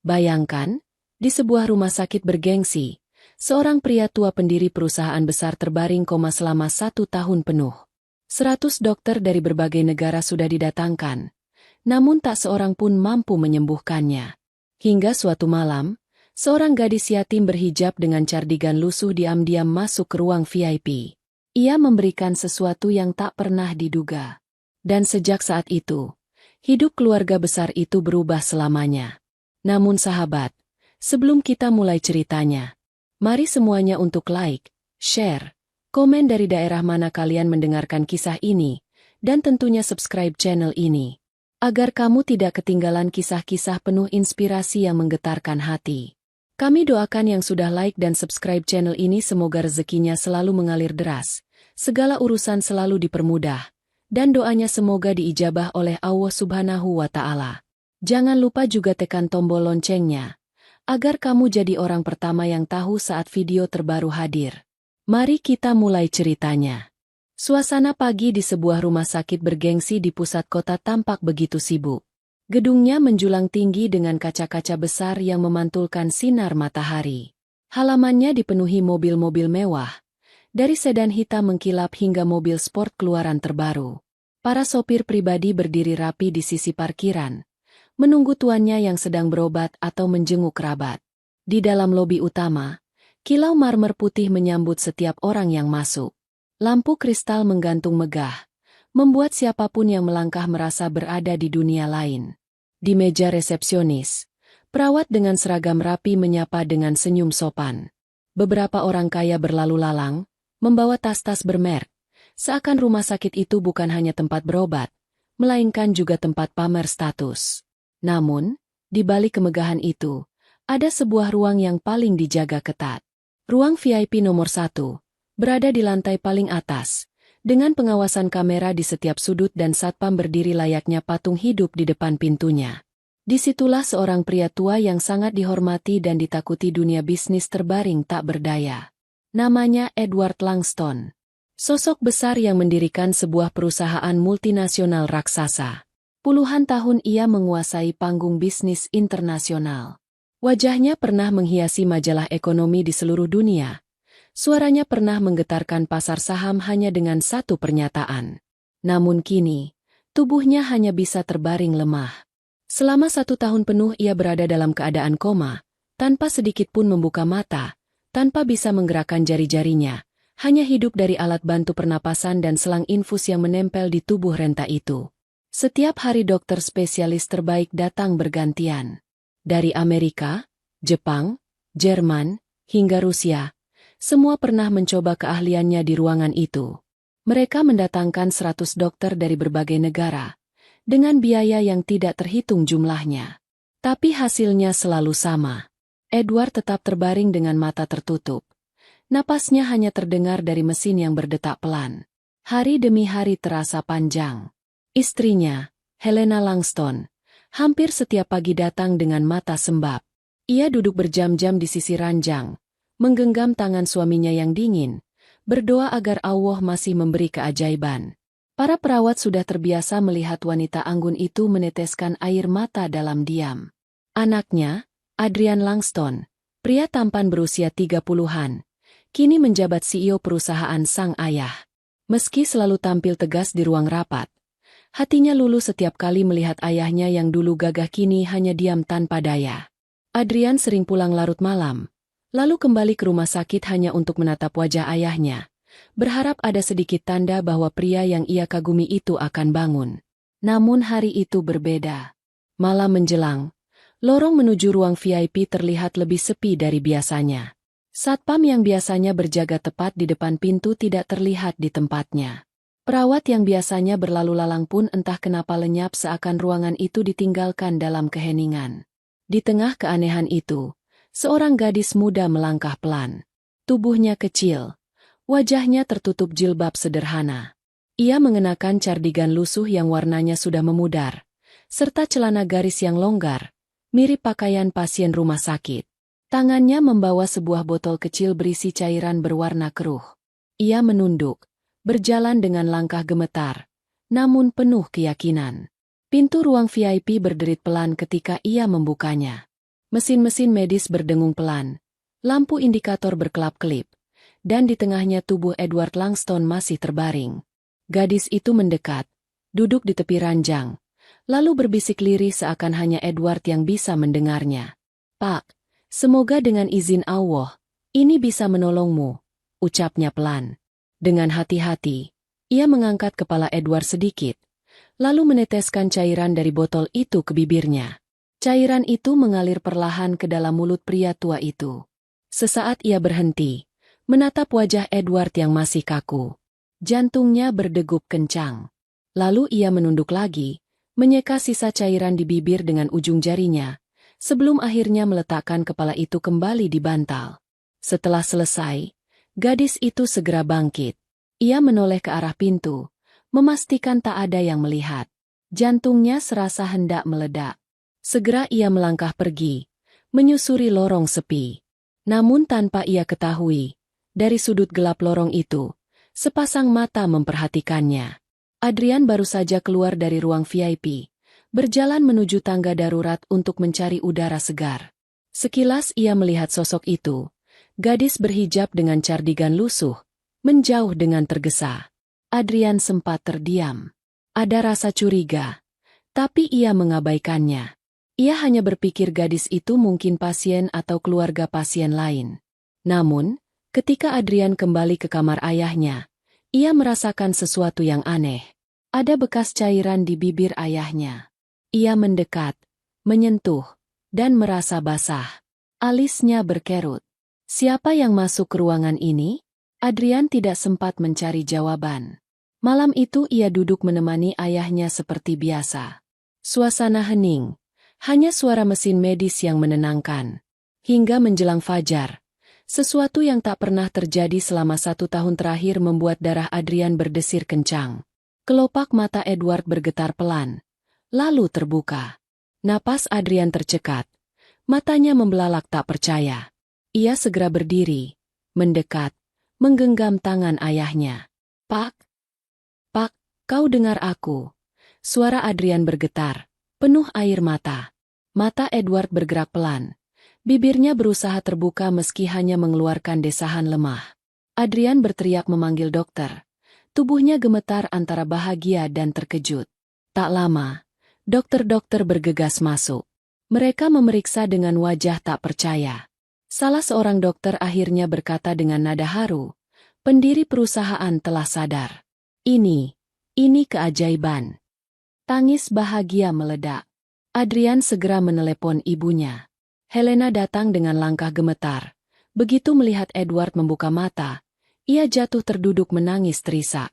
Bayangkan, di sebuah rumah sakit bergengsi, seorang pria tua pendiri perusahaan besar terbaring koma selama 1 tahun penuh. 100 dokter dari berbagai negara sudah didatangkan, namun tak seorang pun mampu menyembuhkannya. Hingga suatu malam, seorang gadis yatim berhijab dengan cardigan lusuh diam-diam masuk ke ruang VIP. Ia memberikan sesuatu yang tak pernah diduga. Dan sejak saat itu, hidup keluarga besar itu berubah selamanya. Namun sahabat, sebelum kita mulai ceritanya, mari semuanya untuk like, share, komen dari daerah mana kalian mendengarkan kisah ini, dan tentunya subscribe channel ini, agar kamu tidak ketinggalan kisah-kisah penuh inspirasi yang menggetarkan hati. Kami doakan yang sudah like dan subscribe channel ini semoga rezekinya selalu mengalir deras, segala urusan selalu dipermudah, dan doanya semoga diijabah oleh Allah Subhanahu wa Ta'ala. Jangan lupa juga tekan tombol loncengnya, agar kamu jadi orang pertama yang tahu saat video terbaru hadir. Mari kita mulai ceritanya. Suasana pagi di sebuah rumah sakit bergengsi di pusat kota tampak begitu sibuk. Gedungnya menjulang tinggi dengan kaca-kaca besar yang memantulkan sinar matahari. Halamannya dipenuhi mobil-mobil mewah, dari sedan hitam mengkilap hingga mobil sport keluaran terbaru. Para sopir pribadi berdiri rapi di sisi parkiran, menunggu tuannya yang sedang berobat atau menjenguk kerabat. Di dalam lobi utama, kilau marmer putih menyambut setiap orang yang masuk. Lampu kristal menggantung megah, membuat siapapun yang melangkah merasa berada di dunia lain. Di meja resepsionis, perawat dengan seragam rapi menyapa dengan senyum sopan. Beberapa orang kaya berlalu lalang, membawa tas-tas bermerek, seakan rumah sakit itu bukan hanya tempat berobat, melainkan juga tempat pamer status. Namun, di balik kemegahan itu, ada sebuah ruang yang paling dijaga ketat. Ruang VIP nomor 1, berada di lantai paling atas, dengan pengawasan kamera di setiap sudut dan satpam berdiri layaknya patung hidup di depan pintunya. Disitulah seorang pria tua yang sangat dihormati dan ditakuti dunia bisnis terbaring tak berdaya. Namanya Edward Langston. Sosok besar yang mendirikan sebuah perusahaan multinasional raksasa. Puluhan tahun ia menguasai panggung bisnis internasional. Wajahnya pernah menghiasi majalah ekonomi di seluruh dunia. Suaranya pernah menggetarkan pasar saham hanya dengan satu pernyataan. Namun kini, tubuhnya hanya bisa terbaring lemah. Selama 1 tahun penuh ia berada dalam keadaan koma, tanpa sedikit pun membuka mata, tanpa bisa menggerakkan jari-jarinya, hanya hidup dari alat bantu pernapasan dan selang infus yang menempel di tubuh renta itu. Setiap hari dokter spesialis terbaik datang bergantian. Dari Amerika, Jepang, Jerman, hingga Rusia, semua pernah mencoba keahliannya di ruangan itu. Mereka mendatangkan 100 dokter dari berbagai negara, dengan biaya yang tidak terhitung jumlahnya. Tapi hasilnya selalu sama. Edward tetap terbaring dengan mata tertutup. Napasnya hanya terdengar dari mesin yang berdetak pelan. Hari demi hari terasa panjang. Istrinya, Helena Langston, hampir setiap pagi datang dengan mata sembab. Ia duduk berjam-jam di sisi ranjang, menggenggam tangan suaminya yang dingin, berdoa agar Allah masih memberi keajaiban. Para perawat sudah terbiasa melihat wanita anggun itu meneteskan air mata dalam diam. Anaknya, Adrian Langston, pria tampan berusia 30-an, kini menjabat CEO perusahaan sang ayah. Meski selalu tampil tegas di ruang rapat, hatinya luluh setiap kali melihat ayahnya yang dulu gagah kini hanya diam tanpa daya. Adrian sering pulang larut malam, lalu kembali ke rumah sakit hanya untuk menatap wajah ayahnya, berharap ada sedikit tanda bahwa pria yang ia kagumi itu akan bangun. Namun hari itu berbeda. Malam menjelang, lorong menuju ruang VIP terlihat lebih sepi dari biasanya. Satpam yang biasanya berjaga tepat di depan pintu tidak terlihat di tempatnya. Perawat yang biasanya berlalu lalang pun entah kenapa lenyap seakan ruangan itu ditinggalkan dalam keheningan. Di tengah keanehan itu, seorang gadis muda melangkah pelan. Tubuhnya kecil, wajahnya tertutup jilbab sederhana. Ia mengenakan cardigan lusuh yang warnanya sudah memudar, serta celana garis yang longgar, mirip pakaian pasien rumah sakit. Tangannya membawa sebuah botol kecil berisi cairan berwarna keruh. Ia menunduk, berjalan dengan langkah gemetar, namun penuh keyakinan. Pintu ruang VIP berderit pelan ketika ia membukanya. Mesin-mesin medis berdengung pelan, lampu indikator berkelap-kelip, dan di tengahnya tubuh Edward Langston masih terbaring. Gadis itu mendekat, duduk di tepi ranjang, lalu berbisik lirih seakan hanya Edward yang bisa mendengarnya. "Pak, semoga dengan izin Allah, ini bisa menolongmu," ucapnya pelan. Dengan hati-hati, ia mengangkat kepala Edward sedikit, lalu meneteskan cairan dari botol itu ke bibirnya. Cairan itu mengalir perlahan ke dalam mulut pria tua itu. Sesaat ia berhenti, menatap wajah Edward yang masih kaku. Jantungnya berdegup kencang. Lalu ia menunduk lagi, menyeka sisa cairan di bibir dengan ujung jarinya, sebelum akhirnya meletakkan kepala itu kembali di bantal. Setelah selesai, gadis itu segera bangkit. Ia menoleh ke arah pintu, memastikan tak ada yang melihat. Jantungnya serasa hendak meledak. Segera ia melangkah pergi, menyusuri lorong sepi. Namun tanpa ia ketahui, dari sudut gelap lorong itu, sepasang mata memperhatikannya. Adrian baru saja keluar dari ruang VIP, berjalan menuju tangga darurat untuk mencari udara segar. Sekilas ia melihat sosok itu, gadis berhijab dengan cardigan lusuh, menjauh dengan tergesa. Adrian sempat terdiam. Ada rasa curiga, tapi ia mengabaikannya. Ia hanya berpikir gadis itu mungkin pasien atau keluarga pasien lain. Namun, ketika Adrian kembali ke kamar ayahnya, ia merasakan sesuatu yang aneh. Ada bekas cairan di bibir ayahnya. Ia mendekat, menyentuh, dan merasa basah. Alisnya berkerut. Siapa yang masuk ke ruangan ini? Adrian tidak sempat mencari jawaban. Malam itu ia duduk menemani ayahnya seperti biasa. Suasana hening. Hanya suara mesin medis yang menenangkan. Hingga menjelang fajar, sesuatu yang tak pernah terjadi selama 1 tahun terakhir membuat darah Adrian berdesir kencang. Kelopak mata Edward bergetar pelan, lalu terbuka. Napas Adrian tercekat, matanya membelalak tak percaya. Ia segera berdiri, mendekat, menggenggam tangan ayahnya. "Pak, Pak, kau dengar aku?" Suara Adrian bergetar, penuh air mata. Mata Edward bergerak pelan. Bibirnya berusaha terbuka meski hanya mengeluarkan desahan lemah. Adrian berteriak memanggil dokter. Tubuhnya gemetar antara bahagia dan terkejut. Tak lama, dokter-dokter bergegas masuk. Mereka memeriksa dengan wajah tak percaya. Salah seorang dokter akhirnya berkata dengan nada haru, "Pendiri perusahaan telah sadar. Ini keajaiban." Tangis bahagia meledak. Adrian segera menelepon ibunya. Helena datang dengan langkah gemetar. Begitu melihat Edward membuka mata, ia jatuh terduduk menangis terisak.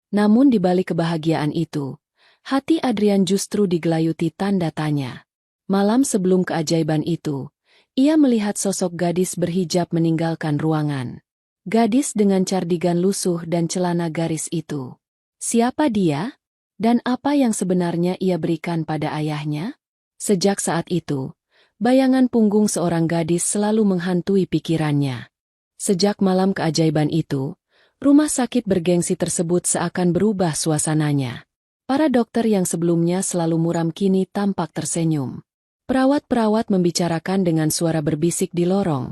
Namun di balik kebahagiaan itu, hati Adrian justru digelayuti tanda tanya. Malam sebelum keajaiban itu, ia melihat sosok gadis berhijab meninggalkan ruangan. Gadis dengan cardigan lusuh dan celana garis itu. Siapa dia? Dan apa yang sebenarnya ia berikan pada ayahnya? Sejak saat itu, bayangan punggung seorang gadis selalu menghantui pikirannya. Sejak malam keajaiban itu, rumah sakit bergengsi tersebut seakan berubah suasananya. Para dokter yang sebelumnya selalu muram kini tampak tersenyum. Perawat-perawat membicarakan dengan suara berbisik di lorong,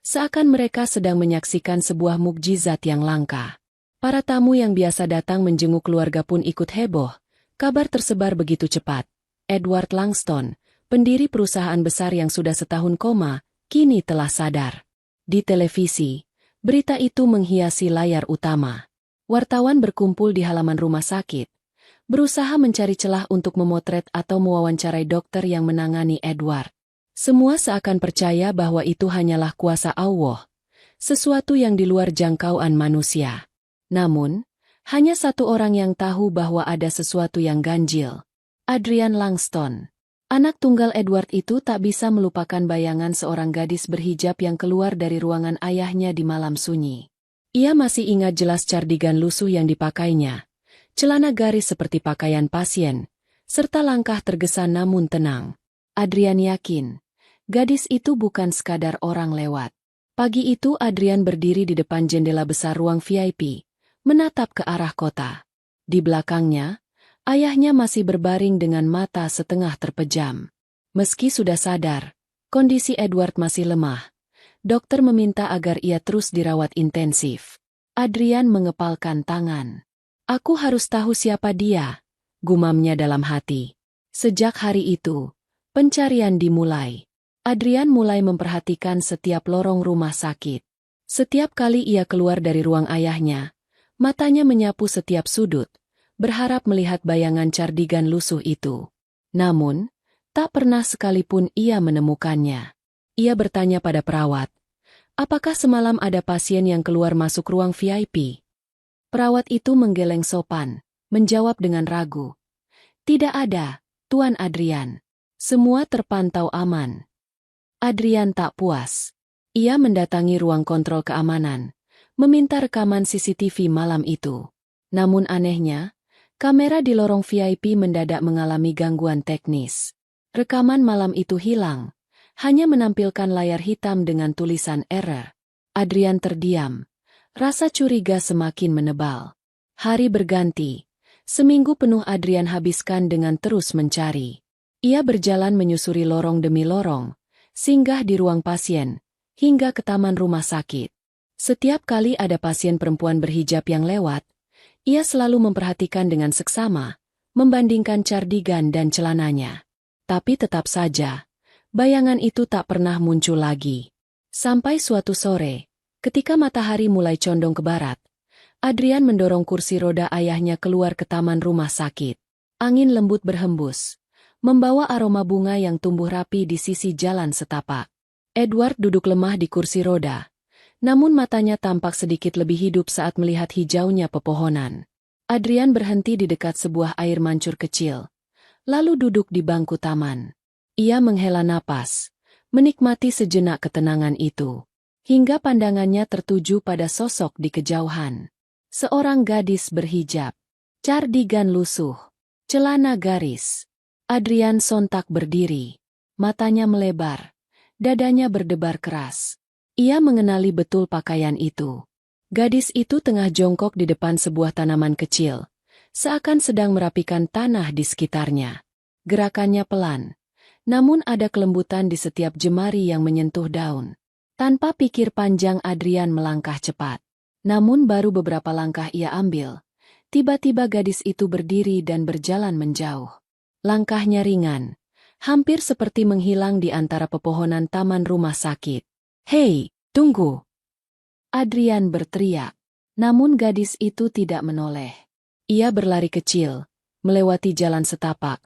seakan mereka sedang menyaksikan sebuah mukjizat yang langka. Para tamu yang biasa datang menjenguk keluarga pun ikut heboh. Kabar tersebar begitu cepat. Edward Langston, pendiri perusahaan besar yang sudah setahun koma, kini telah sadar. Di televisi, berita itu menghiasi layar utama. Wartawan berkumpul di halaman rumah sakit, berusaha mencari celah untuk memotret atau mewawancarai dokter yang menangani Edward. Semua seakan percaya bahwa itu hanyalah kuasa Allah, sesuatu yang di luar jangkauan manusia. Namun, hanya satu orang yang tahu bahwa ada sesuatu yang ganjil. Adrian Langston. Anak tunggal Edward itu tak bisa melupakan bayangan seorang gadis berhijab yang keluar dari ruangan ayahnya di malam sunyi. Ia masih ingat jelas cardigan lusuh yang dipakainya, celana garis seperti pakaian pasien, serta langkah tergesa namun tenang. Adrian yakin, gadis itu bukan sekadar orang lewat. Pagi itu Adrian berdiri di depan jendela besar ruang VIP, menatap ke arah kota. Di belakangnya, ayahnya masih berbaring dengan mata setengah terpejam. Meski sudah sadar, Kondisi Edward masih lemah. Dokter meminta agar ia terus dirawat intensif. Adrian mengepalkan tangan. Aku harus tahu siapa dia, gumamnya dalam hati. Sejak hari itu, pencarian dimulai. Adrian mulai memperhatikan setiap lorong rumah sakit. Setiap kali ia keluar dari ruang ayahnya, matanya menyapu setiap sudut, berharap melihat bayangan cardigan lusuh itu. Namun, tak pernah sekalipun ia menemukannya. Ia bertanya pada perawat, apakah semalam ada pasien yang keluar masuk ruang VIP? Perawat itu menggeleng sopan, menjawab dengan ragu. Tidak ada, Tuan Adrian. Semua terpantau aman. Adrian tak puas. Ia mendatangi ruang kontrol keamanan, meminta rekaman CCTV malam itu. Namun anehnya, kamera di lorong VIP mendadak mengalami gangguan teknis. Rekaman malam itu hilang, hanya menampilkan layar hitam dengan tulisan error. Adrian terdiam. Rasa curiga semakin menebal. Hari berganti. Seminggu penuh Adrian habiskan dengan terus mencari. Ia berjalan menyusuri lorong demi lorong, singgah di ruang pasien, hingga ke taman rumah sakit. Setiap kali ada pasien perempuan berhijab yang lewat, ia selalu memperhatikan dengan seksama, membandingkan cardigan dan celananya. Tapi tetap saja, bayangan itu tak pernah muncul lagi. Sampai suatu sore, ketika matahari mulai condong ke barat, Adrian mendorong kursi roda ayahnya keluar ke taman rumah sakit. Angin lembut berhembus, membawa aroma bunga yang tumbuh rapi di sisi jalan setapak. Edward duduk lemah di kursi roda, namun matanya tampak sedikit lebih hidup saat melihat hijaunya pepohonan. Adrian berhenti di dekat sebuah air mancur kecil, lalu duduk di bangku taman. Ia menghela napas, menikmati sejenak ketenangan itu, hingga pandangannya tertuju pada sosok di kejauhan. Seorang gadis berhijab, cardigan lusuh, celana garis. Adrian sontak berdiri, matanya melebar, dadanya berdebar keras. Ia mengenali betul pakaian itu. Gadis itu tengah jongkok di depan sebuah tanaman kecil, seakan sedang merapikan tanah di sekitarnya. Gerakannya pelan, namun ada kelembutan di setiap jemari yang menyentuh daun. Tanpa pikir panjang Adrian melangkah cepat. Namun baru beberapa langkah ia ambil, tiba-tiba gadis itu berdiri dan berjalan menjauh. Langkahnya ringan, hampir seperti menghilang di antara pepohonan taman rumah sakit. "Hei, tunggu!" Adrian berteriak, namun gadis itu tidak menoleh. Ia berlari kecil, melewati jalan setapak,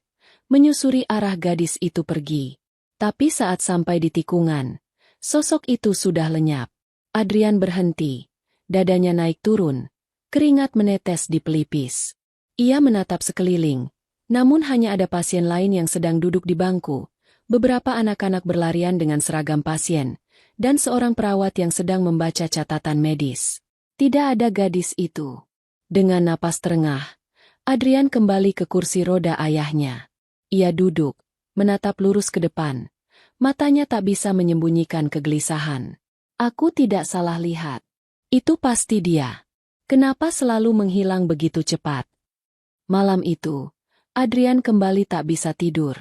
menyusuri arah gadis itu pergi. Tapi saat sampai di tikungan, sosok itu sudah lenyap. Adrian berhenti. Dadanya naik turun, keringat menetes di pelipis. Ia menatap sekeliling, namun hanya ada pasien lain yang sedang duduk di bangku, beberapa anak-anak berlarian dengan seragam pasien, dan seorang perawat yang sedang membaca catatan medis. Tidak ada gadis itu. Dengan napas terengah, Adrian kembali ke kursi roda ayahnya. Ia duduk, menatap lurus ke depan. Matanya tak bisa menyembunyikan kegelisahan. Aku tidak salah lihat. Itu pasti dia. Kenapa selalu menghilang begitu cepat? Malam itu, Adrian kembali tak bisa tidur.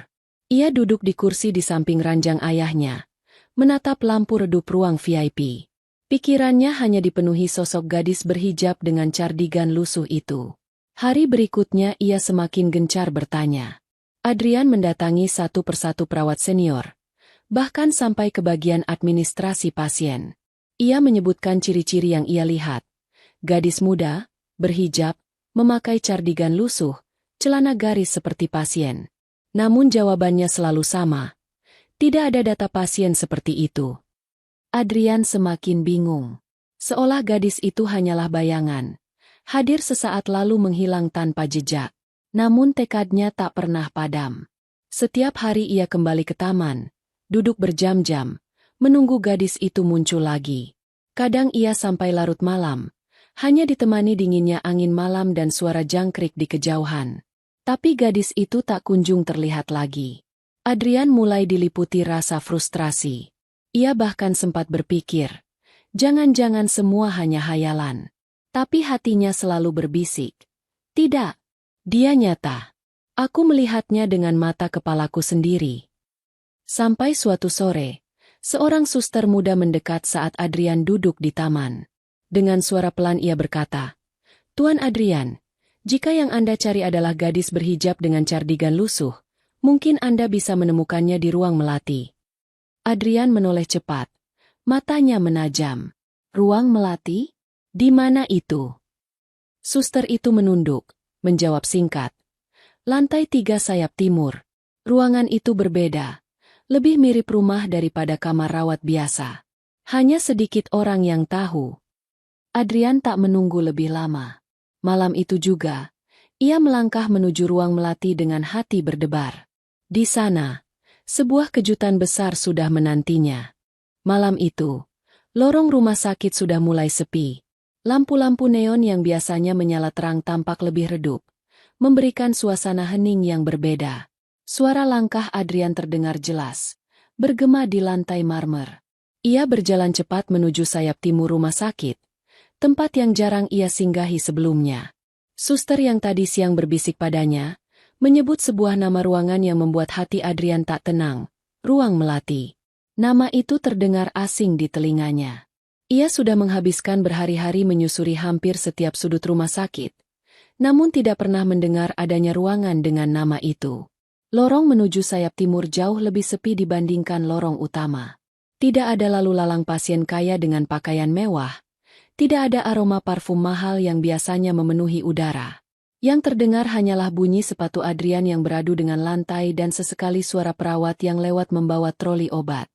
Ia duduk di kursi di samping ranjang ayahnya, menatap lampu redup ruang VIP. Pikirannya hanya dipenuhi sosok gadis berhijab dengan cardigan lusuh itu. Hari berikutnya ia semakin gencar bertanya. Adrian mendatangi satu persatu perawat senior, bahkan sampai ke bagian administrasi pasien. Ia menyebutkan ciri-ciri yang ia lihat. Gadis muda, berhijab, memakai cardigan lusuh, celana garis seperti pasien. Namun jawabannya selalu sama. Tidak ada data pasien seperti itu. Adrian semakin bingung. Seolah gadis itu hanyalah bayangan. Hadir sesaat lalu menghilang tanpa jejak. Namun tekadnya tak pernah padam. Setiap hari ia kembali ke taman, duduk berjam-jam, menunggu gadis itu muncul lagi. Kadang ia sampai larut malam, hanya ditemani dinginnya angin malam dan suara jangkrik di kejauhan. Tapi gadis itu tak kunjung terlihat lagi. Adrian mulai diliputi rasa frustrasi. Ia bahkan sempat berpikir, jangan-jangan semua hanya hayalan. Tapi hatinya selalu berbisik, tidak, dia nyata. Aku melihatnya dengan mata kepalaku sendiri. Sampai suatu sore, seorang suster muda mendekat saat Adrian duduk di taman. Dengan suara pelan ia berkata, "Tuan Adrian, jika yang Anda cari adalah gadis berhijab dengan cardigan lusuh, mungkin Anda bisa menemukannya di ruang melati." Adrian menoleh cepat. Matanya menajam. "Ruang melati? Di mana itu?" Suster itu menunduk, menjawab singkat. "Lantai 3 sayap timur. Ruangan itu berbeda. Lebih mirip rumah daripada kamar rawat biasa. Hanya sedikit orang yang tahu." Adrian tak menunggu lebih lama. Malam itu juga, ia melangkah menuju ruang melati dengan hati berdebar. Di sana, sebuah kejutan besar sudah menantinya. Malam itu, lorong rumah sakit sudah mulai sepi. Lampu-lampu neon yang biasanya menyala terang tampak lebih redup, memberikan suasana hening yang berbeda. Suara langkah Adrian terdengar jelas, bergema di lantai marmer. Ia berjalan cepat menuju sayap timur rumah sakit, tempat yang jarang ia singgahi sebelumnya. Suster yang tadi siang berbisik padanya, menyebut sebuah nama ruangan yang membuat hati Adrian tak tenang, Ruang Melati. Nama itu terdengar asing di telinganya. Ia sudah menghabiskan berhari-hari menyusuri hampir setiap sudut rumah sakit, namun tidak pernah mendengar adanya ruangan dengan nama itu. Lorong menuju sayap timur jauh lebih sepi dibandingkan lorong utama. Tidak ada lalu lalang pasien kaya dengan pakaian mewah. Tidak ada aroma parfum mahal yang biasanya memenuhi udara. Yang terdengar hanyalah bunyi sepatu Adrian yang beradu dengan lantai dan sesekali suara perawat yang lewat membawa troli obat.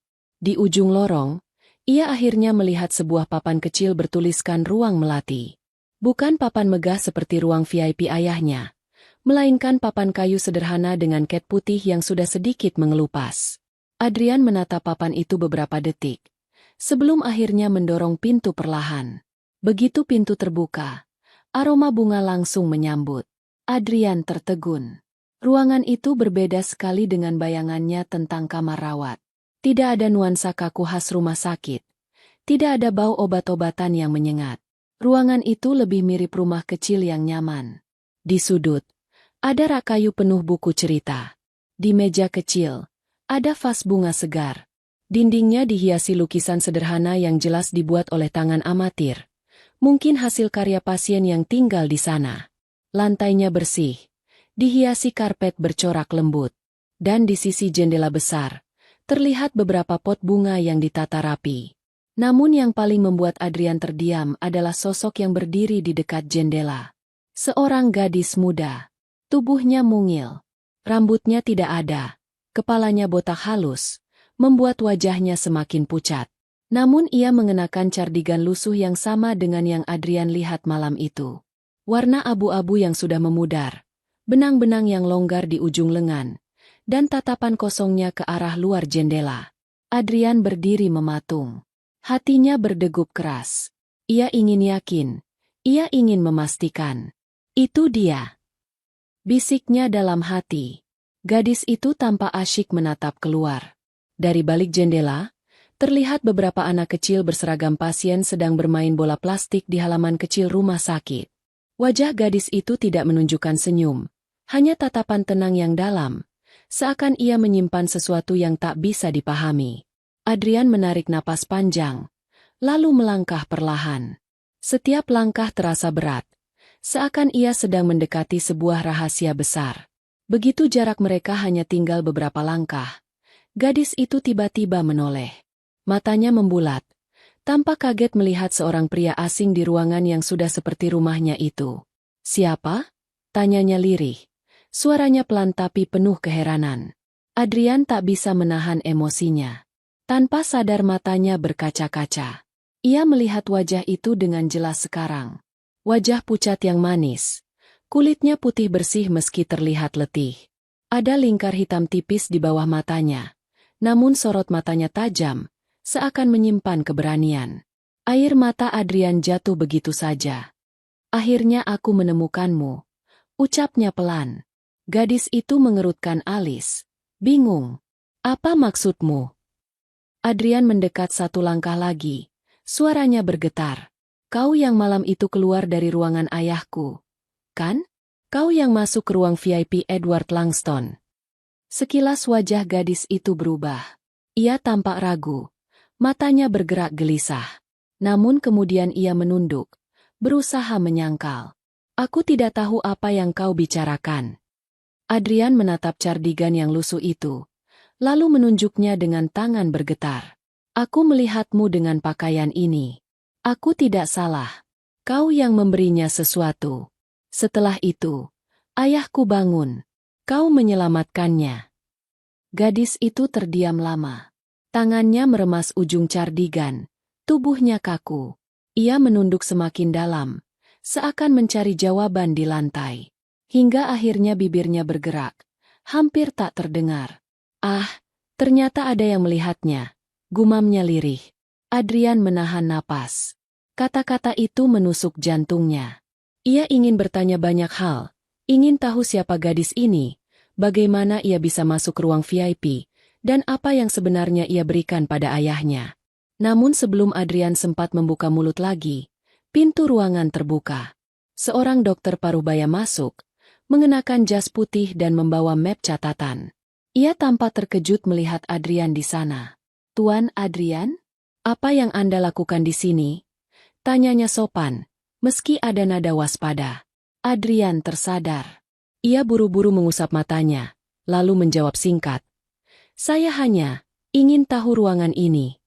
Di ujung lorong, ia akhirnya melihat sebuah papan kecil bertuliskan Ruang Melati. Bukan papan megah seperti ruang VIP ayahnya, melainkan papan kayu sederhana dengan cat putih yang sudah sedikit mengelupas. Adrian menatap papan itu beberapa detik, sebelum akhirnya mendorong pintu perlahan. Begitu pintu terbuka, aroma bunga langsung menyambut. Adrian tertegun. Ruangan itu berbeda sekali dengan bayangannya tentang kamar rawat. Tidak ada nuansa kaku khas rumah sakit. Tidak ada bau obat-obatan yang menyengat. Ruangan itu lebih mirip rumah kecil yang nyaman. Di sudut, ada rak kayu penuh buku cerita. Di meja kecil, ada vas bunga segar. Dindingnya dihiasi lukisan sederhana yang jelas dibuat oleh tangan amatir. Mungkin hasil karya pasien yang tinggal di sana. Lantainya bersih, dihiasi karpet bercorak lembut. Dan di sisi jendela besar, terlihat beberapa pot bunga yang ditata rapi. Namun yang paling membuat Adrian terdiam adalah sosok yang berdiri di dekat jendela. Seorang gadis muda. Tubuhnya mungil, rambutnya tidak ada, kepalanya botak halus, membuat wajahnya semakin pucat. Namun ia mengenakan cardigan lusuh yang sama dengan yang Adrian lihat malam itu. Warna abu-abu yang sudah memudar, benang-benang yang longgar di ujung lengan, dan tatapan kosongnya ke arah luar jendela. Adrian berdiri mematung. Hatinya berdegup keras. Ia ingin yakin, ia ingin memastikan. Itu dia. Bisiknya dalam hati. Gadis itu tampak asyik menatap keluar. Dari balik jendela, terlihat beberapa anak kecil berseragam pasien sedang bermain bola plastik di halaman kecil rumah sakit. Wajah gadis itu tidak menunjukkan senyum, hanya tatapan tenang yang dalam, seakan ia menyimpan sesuatu yang tak bisa dipahami. Adrian menarik napas panjang, lalu melangkah perlahan. Setiap langkah terasa berat. Seakan ia sedang mendekati sebuah rahasia besar. Begitu jarak mereka hanya tinggal beberapa langkah, gadis itu tiba-tiba menoleh. Matanya membulat, tampak kaget melihat seorang pria asing di ruangan yang sudah seperti rumahnya itu. "Siapa?" tanyanya lirih. Suaranya pelan tapi penuh keheranan. Adrian tak bisa menahan emosinya. Tanpa sadar matanya berkaca-kaca. Ia melihat wajah itu dengan jelas sekarang. Wajah pucat yang manis. Kulitnya putih bersih meski terlihat letih. Ada lingkar hitam tipis di bawah matanya. Namun sorot matanya tajam, seakan menyimpan keberanian. Air mata Adrian jatuh begitu saja. "Akhirnya aku menemukanmu," ucapnya pelan. Gadis itu mengerutkan alis. Bingung. "Apa maksudmu?" Adrian mendekat satu langkah lagi. Suaranya bergetar. "Kau yang malam itu keluar dari ruangan ayahku, kan? Kau yang masuk ke ruang VIP Edward Langston." Sekilas wajah gadis itu berubah. Ia tampak ragu. Matanya bergerak gelisah. Namun kemudian ia menunduk, berusaha menyangkal. Aku tidak tahu apa yang kau bicarakan. Adrian menatap cardigan yang lusuh itu, lalu menunjuknya dengan tangan bergetar. Aku melihatmu dengan pakaian ini. Aku tidak salah. Kau yang memberinya sesuatu. Setelah itu, ayahku bangun. Kau menyelamatkannya. Gadis itu terdiam lama. Tangannya meremas ujung cardigan. Tubuhnya kaku. Ia menunduk semakin dalam, seakan mencari jawaban di lantai. Hingga akhirnya bibirnya bergerak. Hampir tak terdengar. Ah, ternyata ada yang melihatnya. Gumamnya lirih. Adrian menahan napas. Kata-kata itu menusuk jantungnya. Ia ingin bertanya banyak hal. Ingin tahu siapa gadis ini, bagaimana ia bisa masuk ruang VIP, dan apa yang sebenarnya ia berikan pada ayahnya. Namun sebelum Adrian sempat membuka mulut lagi, pintu ruangan terbuka. Seorang dokter parubaya masuk, mengenakan jas putih dan membawa map catatan. Ia tampak terkejut melihat Adrian di sana. Tuan Adrian, apa yang Anda lakukan di sini? Tanyanya sopan, meski ada nada waspada. Adrian tersadar. Ia buru-buru mengusap matanya, lalu menjawab singkat. Saya hanya ingin tahu ruangan ini.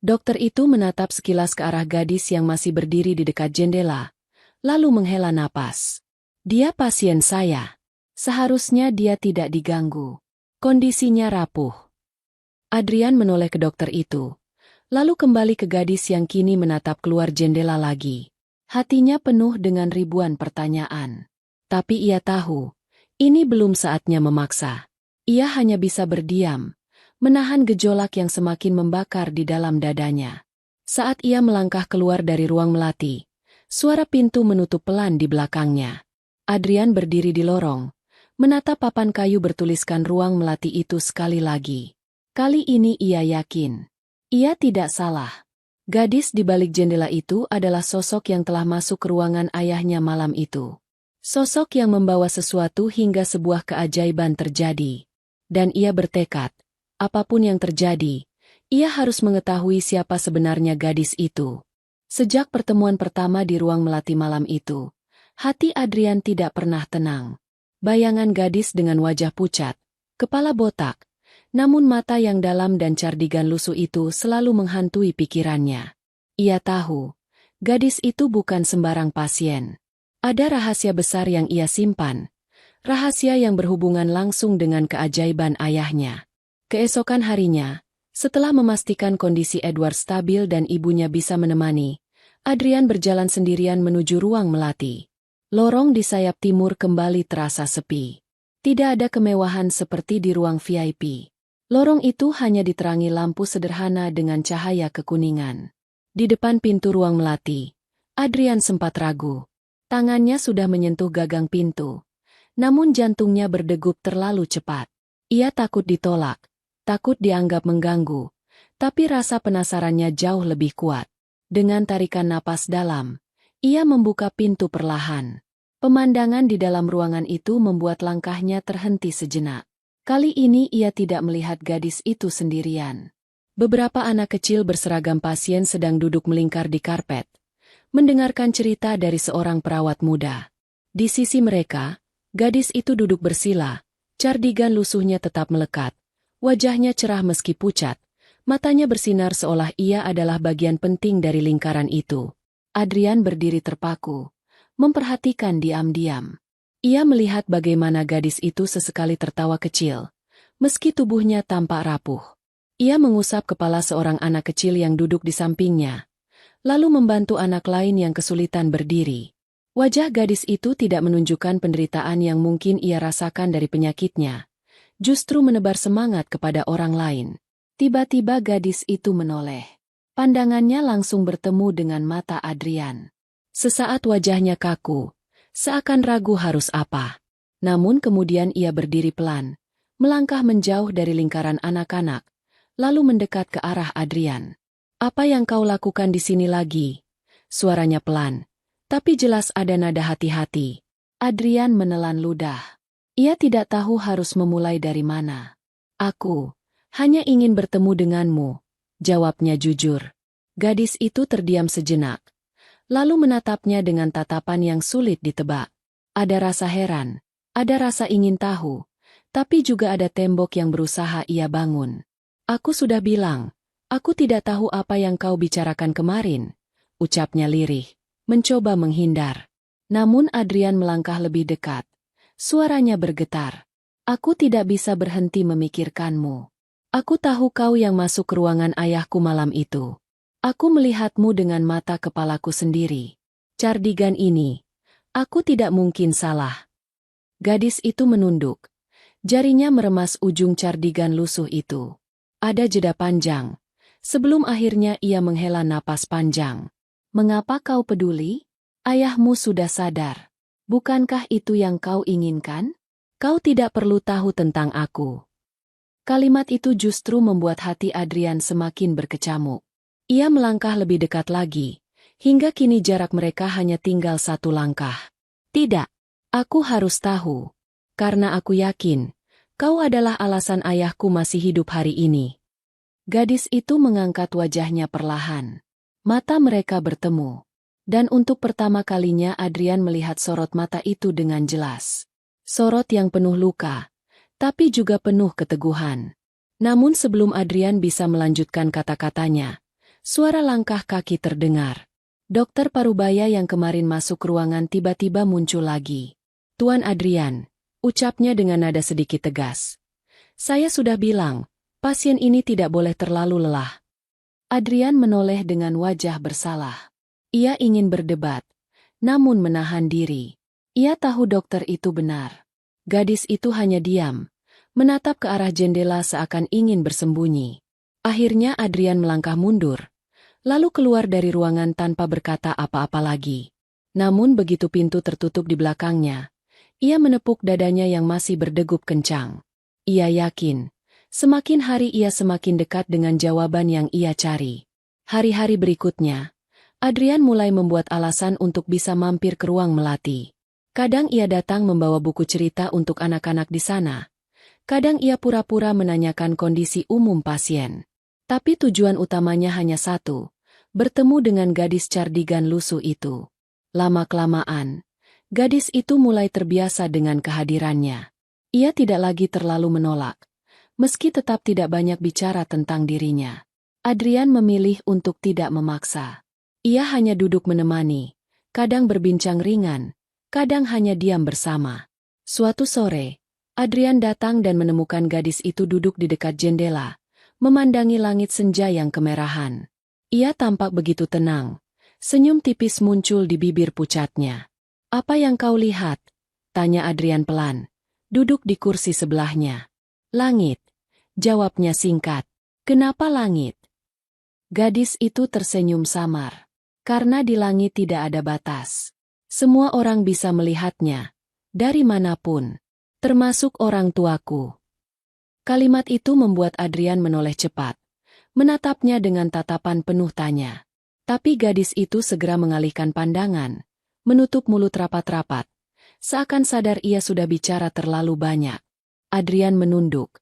Dokter itu menatap sekilas ke arah gadis yang masih berdiri di dekat jendela, lalu menghela napas. Dia pasien saya. Seharusnya dia tidak diganggu. Kondisinya rapuh. Adrian menoleh ke dokter itu, lalu kembali ke gadis yang kini menatap keluar jendela lagi. Hatinya penuh dengan ribuan pertanyaan. Tapi ia tahu, ini belum saatnya memaksa. Ia hanya bisa berdiam, menahan gejolak yang semakin membakar di dalam dadanya. Saat ia melangkah keluar dari ruang melati, suara pintu menutup pelan di belakangnya. Adrian berdiri di lorong, menatap papan kayu bertuliskan ruang melati itu sekali lagi. Kali ini ia yakin. Ia tidak salah. Gadis di balik jendela itu adalah sosok yang telah masuk ke ruangan ayahnya malam itu. Sosok yang membawa sesuatu hingga sebuah keajaiban terjadi. Dan ia bertekad, apapun yang terjadi, ia harus mengetahui siapa sebenarnya gadis itu. Sejak pertemuan pertama di ruang melati malam itu, hati Adrian tidak pernah tenang. Bayangan gadis dengan wajah pucat, kepala botak, namun mata yang dalam dan cardigan lusuh itu selalu menghantui pikirannya. Ia tahu, gadis itu bukan sembarang pasien. Ada rahasia besar yang ia simpan. Rahasia yang berhubungan langsung dengan keajaiban ayahnya. Keesokan harinya, setelah memastikan kondisi Edward stabil dan ibunya bisa menemani, Adrian berjalan sendirian menuju ruang melati. Lorong di sayap timur kembali terasa sepi. Tidak ada kemewahan seperti di ruang VIP. Lorong itu hanya diterangi lampu sederhana dengan cahaya kekuningan. Di depan pintu ruang melati, Adrian sempat ragu. Tangannya sudah menyentuh gagang pintu. Namun jantungnya berdegup terlalu cepat. Ia takut ditolak, takut dianggap mengganggu, tapi rasa penasarannya jauh lebih kuat. Dengan tarikan napas dalam, ia membuka pintu perlahan. Pemandangan di dalam ruangan itu membuat langkahnya terhenti sejenak. Kali ini ia tidak melihat gadis itu sendirian. Beberapa anak kecil berseragam pasien sedang duduk melingkar di karpet, mendengarkan cerita dari seorang perawat muda. Di sisi mereka, gadis itu duduk bersila, cardigan lusuhnya tetap melekat, wajahnya cerah meski pucat, matanya bersinar seolah ia adalah bagian penting dari lingkaran itu. Adrian berdiri terpaku, memperhatikan diam-diam. Ia melihat bagaimana gadis itu sesekali tertawa kecil, meski tubuhnya tampak rapuh. Ia mengusap kepala seorang anak kecil yang duduk di sampingnya, lalu membantu anak lain yang kesulitan berdiri. Wajah gadis itu tidak menunjukkan penderitaan yang mungkin ia rasakan dari penyakitnya, justru menebar semangat kepada orang lain. Tiba-tiba gadis itu menoleh. Pandangannya langsung bertemu dengan mata Adrian. Sesaat wajahnya kaku, seakan ragu harus apa. Namun kemudian ia berdiri pelan, melangkah menjauh dari lingkaran anak-anak, lalu mendekat ke arah Adrian. Apa yang kau lakukan di sini lagi? Suaranya pelan, tapi jelas ada nada hati-hati. Adrian menelan ludah. Ia tidak tahu harus memulai dari mana. Aku hanya ingin bertemu denganmu, jawabnya jujur. Gadis itu terdiam sejenak, lalu menatapnya dengan tatapan yang sulit ditebak. Ada rasa heran, ada rasa ingin tahu, tapi juga ada tembok yang berusaha ia bangun. Aku sudah bilang, aku tidak tahu apa yang kau bicarakan kemarin, ucapnya lirih, mencoba menghindar. Namun Adrian melangkah lebih dekat. Suaranya bergetar. Aku tidak bisa berhenti memikirkanmu. Aku tahu kau yang masuk ke ruangan ayahku malam itu. Aku melihatmu dengan mata kepalaku sendiri. Cardigan ini, aku tidak mungkin salah. Gadis itu menunduk. Jarinya meremas ujung cardigan lusuh itu. Ada jeda panjang. Sebelum akhirnya ia menghela napas panjang. Mengapa kau peduli? Ayahmu sudah sadar. Bukankah itu yang kau inginkan? Kau tidak perlu tahu tentang aku. Kalimat itu justru membuat hati Adrian semakin berkecamuk. Ia melangkah lebih dekat lagi, hingga kini jarak mereka hanya tinggal 1 langkah. Tidak, aku harus tahu. Karena aku yakin, kau adalah alasan ayahku masih hidup hari ini. Gadis itu mengangkat wajahnya perlahan. Mata mereka bertemu. Dan untuk pertama kalinya Adrian melihat sorot mata itu dengan jelas. Sorot yang penuh luka, tapi juga penuh keteguhan. Namun sebelum Adrian bisa melanjutkan kata-katanya, suara langkah kaki terdengar. Dokter Parubaya yang kemarin masuk ruangan tiba-tiba muncul lagi. Tuan Adrian, ucapnya dengan nada sedikit tegas. Saya sudah bilang, pasien ini tidak boleh terlalu lelah. Adrian menoleh dengan wajah bersalah. Ia ingin berdebat, namun menahan diri. Ia tahu dokter itu benar. Gadis itu hanya diam, menatap ke arah jendela seakan ingin bersembunyi. Akhirnya Adrian melangkah mundur, lalu keluar dari ruangan tanpa berkata apa-apa lagi. Namun begitu pintu tertutup di belakangnya, ia menepuk dadanya yang masih berdegup kencang. Ia yakin, semakin hari ia semakin dekat dengan jawaban yang ia cari. Hari-hari berikutnya, Adrian mulai membuat alasan untuk bisa mampir ke ruang melati. Kadang ia datang membawa buku cerita untuk anak-anak di sana. Kadang ia pura-pura menanyakan kondisi umum pasien. Tapi tujuan utamanya hanya satu, bertemu dengan gadis cardigan lusuh itu. Lama-kelamaan, gadis itu mulai terbiasa dengan kehadirannya. Ia tidak lagi terlalu menolak, meski tetap tidak banyak bicara tentang dirinya. Adrian memilih untuk tidak memaksa. Ia hanya duduk menemani, kadang berbincang ringan, kadang hanya diam bersama. Suatu sore, Adrian datang dan menemukan gadis itu duduk di dekat jendela, memandangi langit senja yang kemerahan. Ia tampak begitu tenang, senyum tipis muncul di bibir pucatnya. Apa yang kau lihat? Tanya Adrian pelan, duduk di kursi sebelahnya. Langit, jawabnya singkat. Kenapa langit? Gadis itu tersenyum samar. Karena di langit tidak ada batas. Semua orang bisa melihatnya, dari manapun, termasuk orang tuaku. Kalimat itu membuat Adrian menoleh cepat, menatapnya dengan tatapan penuh tanya. Tapi gadis itu segera mengalihkan pandangan, menutup mulut rapat-rapat, seakan sadar ia sudah bicara terlalu banyak. Adrian menunduk,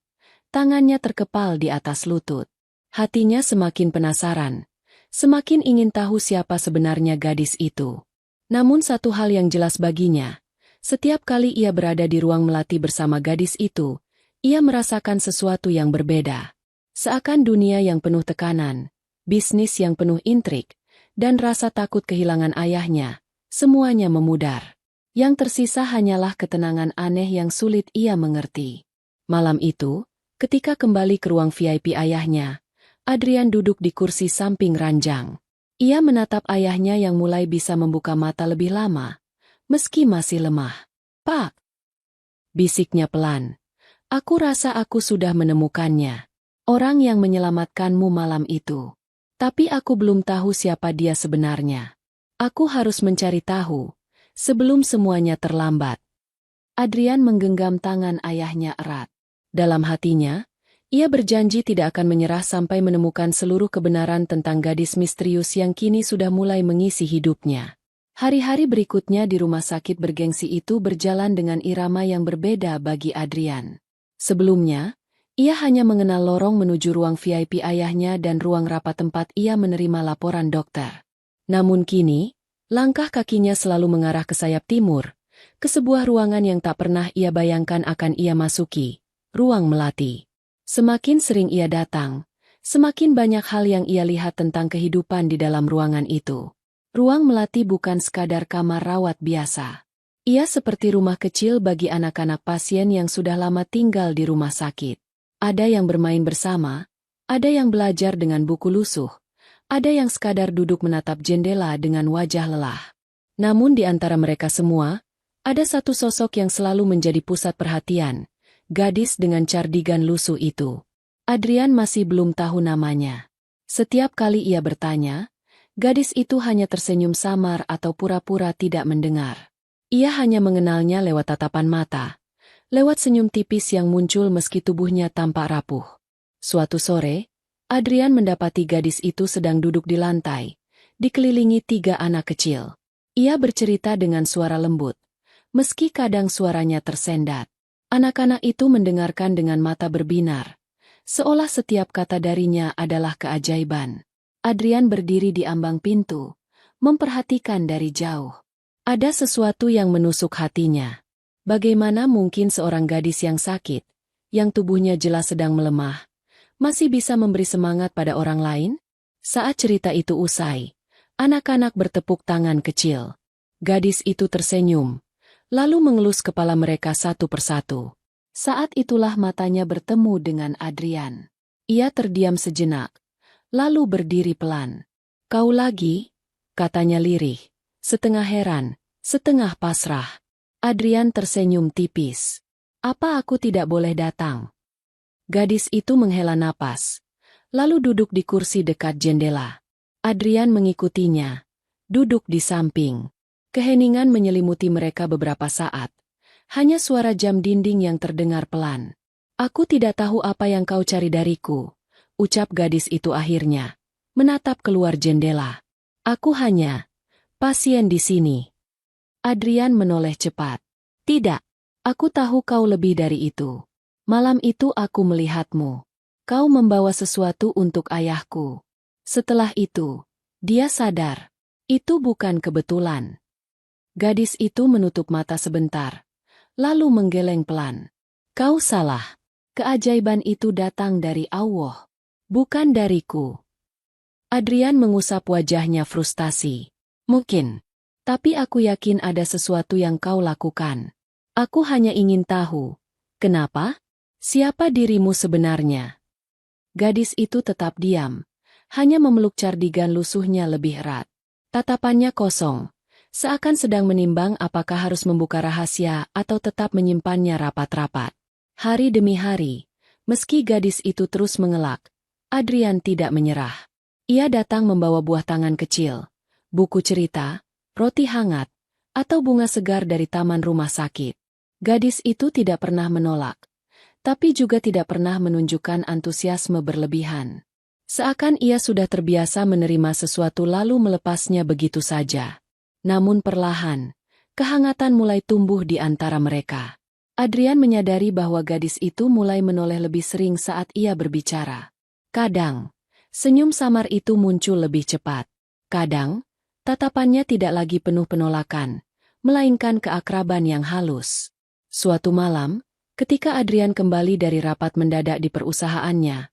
tangannya terkepal di atas lutut. Hatinya semakin penasaran. Semakin ingin tahu siapa sebenarnya gadis itu. Namun satu hal yang jelas baginya, setiap kali ia berada di ruang melati bersama gadis itu, ia merasakan sesuatu yang berbeda. Seakan dunia yang penuh tekanan, bisnis yang penuh intrik, dan rasa takut kehilangan ayahnya, semuanya memudar. Yang tersisa hanyalah ketenangan aneh yang sulit ia mengerti. Malam itu, ketika kembali ke ruang VIP ayahnya, Adrian duduk di kursi samping ranjang. Ia menatap ayahnya yang mulai bisa membuka mata lebih lama, meski masih lemah. Pak, bisiknya pelan. Aku rasa aku sudah menemukannya. Orang yang menyelamatkanmu malam itu. Tapi aku belum tahu siapa dia sebenarnya. Aku harus mencari tahu, sebelum semuanya terlambat. Adrian menggenggam tangan ayahnya erat. Dalam hatinya, ia berjanji tidak akan menyerah sampai menemukan seluruh kebenaran tentang gadis misterius yang kini sudah mulai mengisi hidupnya. Hari-hari berikutnya di rumah sakit bergengsi itu berjalan dengan irama yang berbeda bagi Adrian. Sebelumnya, ia hanya mengenal lorong menuju ruang VIP ayahnya dan ruang rapat tempat ia menerima laporan dokter. Namun kini, langkah kakinya selalu mengarah ke sayap timur, ke sebuah ruangan yang tak pernah ia bayangkan akan ia masuki, ruang melati. Semakin sering ia datang, semakin banyak hal yang ia lihat tentang kehidupan di dalam ruangan itu. Ruang melati bukan sekadar kamar rawat biasa. Ia seperti rumah kecil bagi anak-anak pasien yang sudah lama tinggal di rumah sakit. Ada yang bermain bersama, ada yang belajar dengan buku lusuh, ada yang sekadar duduk menatap jendela dengan wajah lelah. Namun di antara mereka semua, ada satu sosok yang selalu menjadi pusat perhatian, gadis dengan cardigan lusuh itu. Adrian masih belum tahu namanya. Setiap kali ia bertanya, gadis itu hanya tersenyum samar atau pura-pura tidak mendengar. Ia hanya mengenalnya lewat tatapan mata, lewat senyum tipis yang muncul meski tubuhnya tampak rapuh. Suatu sore, Adrian mendapati gadis itu sedang duduk di lantai, dikelilingi 3 anak kecil. Ia bercerita dengan suara lembut, meski kadang suaranya tersendat. Anak-anak itu mendengarkan dengan mata berbinar, seolah setiap kata darinya adalah keajaiban. Adrian berdiri di ambang pintu, memperhatikan dari jauh. Ada sesuatu yang menusuk hatinya. Bagaimana mungkin seorang gadis yang sakit, yang tubuhnya jelas sedang melemah, masih bisa memberi semangat pada orang lain? Saat cerita itu usai, anak-anak bertepuk tangan kecil. Gadis itu tersenyum, lalu mengelus kepala mereka satu persatu. Saat itulah matanya bertemu dengan Adrian. Ia terdiam sejenak, lalu berdiri pelan. "Kau lagi?" katanya lirih, setengah heran, setengah pasrah. Adrian tersenyum tipis. "Apa aku tidak boleh datang?" Gadis itu menghela napas, lalu duduk di kursi dekat jendela. Adrian mengikutinya, duduk di samping. Keheningan menyelimuti mereka beberapa saat. Hanya suara jam dinding yang terdengar pelan. "Aku tidak tahu apa yang kau cari dariku," ucap gadis itu akhirnya, menatap keluar jendela. "Aku hanya pasien di sini." Adrian menoleh cepat. "Tidak, aku tahu kau lebih dari itu. Malam itu aku melihatmu. Kau membawa sesuatu untuk ayahku." Setelah itu, dia sadar. Itu bukan kebetulan. Gadis itu menutup mata sebentar, lalu menggeleng pelan. "Kau salah. Keajaiban itu datang dari Allah, bukan dariku." Adrian mengusap wajahnya frustasi. "Mungkin. Tapi aku yakin ada sesuatu yang kau lakukan. Aku hanya ingin tahu. Kenapa? Siapa dirimu sebenarnya?" Gadis itu tetap diam, hanya memeluk cardigan lusuhnya lebih erat. Tatapannya kosong, seakan sedang menimbang apakah harus membuka rahasia atau tetap menyimpannya rapat-rapat. Hari demi hari, meski gadis itu terus mengelak, Adrian tidak menyerah. Ia datang membawa buah tangan kecil, buku cerita, roti hangat, atau bunga segar dari taman rumah sakit. Gadis itu tidak pernah menolak, tapi juga tidak pernah menunjukkan antusiasme berlebihan. Seakan ia sudah terbiasa menerima sesuatu lalu melepasnya begitu saja. Namun perlahan, kehangatan mulai tumbuh di antara mereka. Adrian menyadari bahwa gadis itu mulai menoleh lebih sering saat ia berbicara. Kadang, senyum samar itu muncul lebih cepat. Kadang, tatapannya tidak lagi penuh penolakan, melainkan keakraban yang halus. Suatu malam, ketika Adrian kembali dari rapat mendadak di perusahaannya,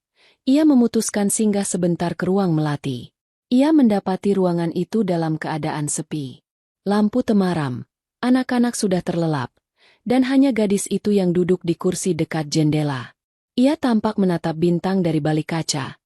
ia memutuskan singgah sebentar ke ruang melati. Ia mendapati ruangan itu dalam keadaan sepi. Lampu temaram, anak-anak sudah terlelap, dan hanya gadis itu yang duduk di kursi dekat jendela. Ia tampak menatap bintang dari balik kaca.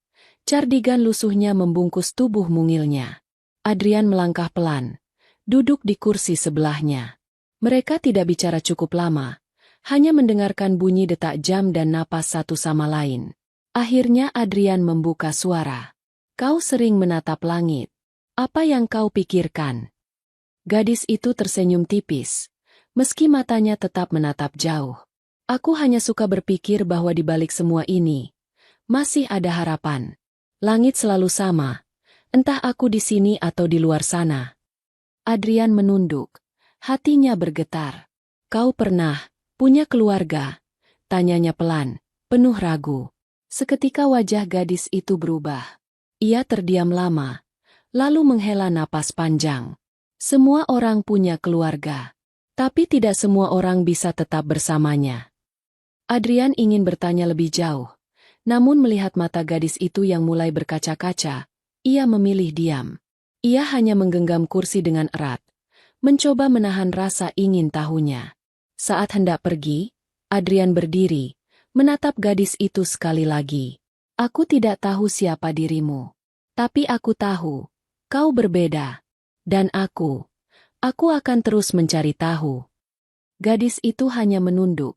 Cardigan lusuhnya membungkus tubuh mungilnya. Adrian melangkah pelan, duduk di kursi sebelahnya. Mereka tidak bicara cukup lama, hanya mendengarkan bunyi detak jam dan napas satu sama lain. Akhirnya Adrian membuka suara. "Kau sering menatap langit. Apa yang kau pikirkan?" Gadis itu tersenyum tipis, meski matanya tetap menatap jauh. "Aku hanya suka berpikir bahwa di balik semua ini, masih ada harapan. Langit selalu sama, entah aku di sini atau di luar sana." Adrian menunduk. Hatinya bergetar. Kau pernah punya keluarga? Tanyanya pelan, penuh ragu. Seketika wajah gadis itu berubah. Ia terdiam lama, lalu menghela napas panjang. Semua orang punya keluarga, tapi tidak semua orang bisa tetap bersamanya. Adrian ingin bertanya lebih jauh, namun melihat mata gadis itu yang mulai berkaca-kaca, ia memilih diam. Ia hanya menggenggam kursi dengan erat, mencoba menahan rasa ingin tahunya. Saat hendak pergi, Adrian berdiri, menatap gadis itu sekali lagi. Aku tidak tahu siapa dirimu, tapi aku tahu, kau berbeda. Dan aku akan terus mencari tahu. Gadis itu hanya menunduk,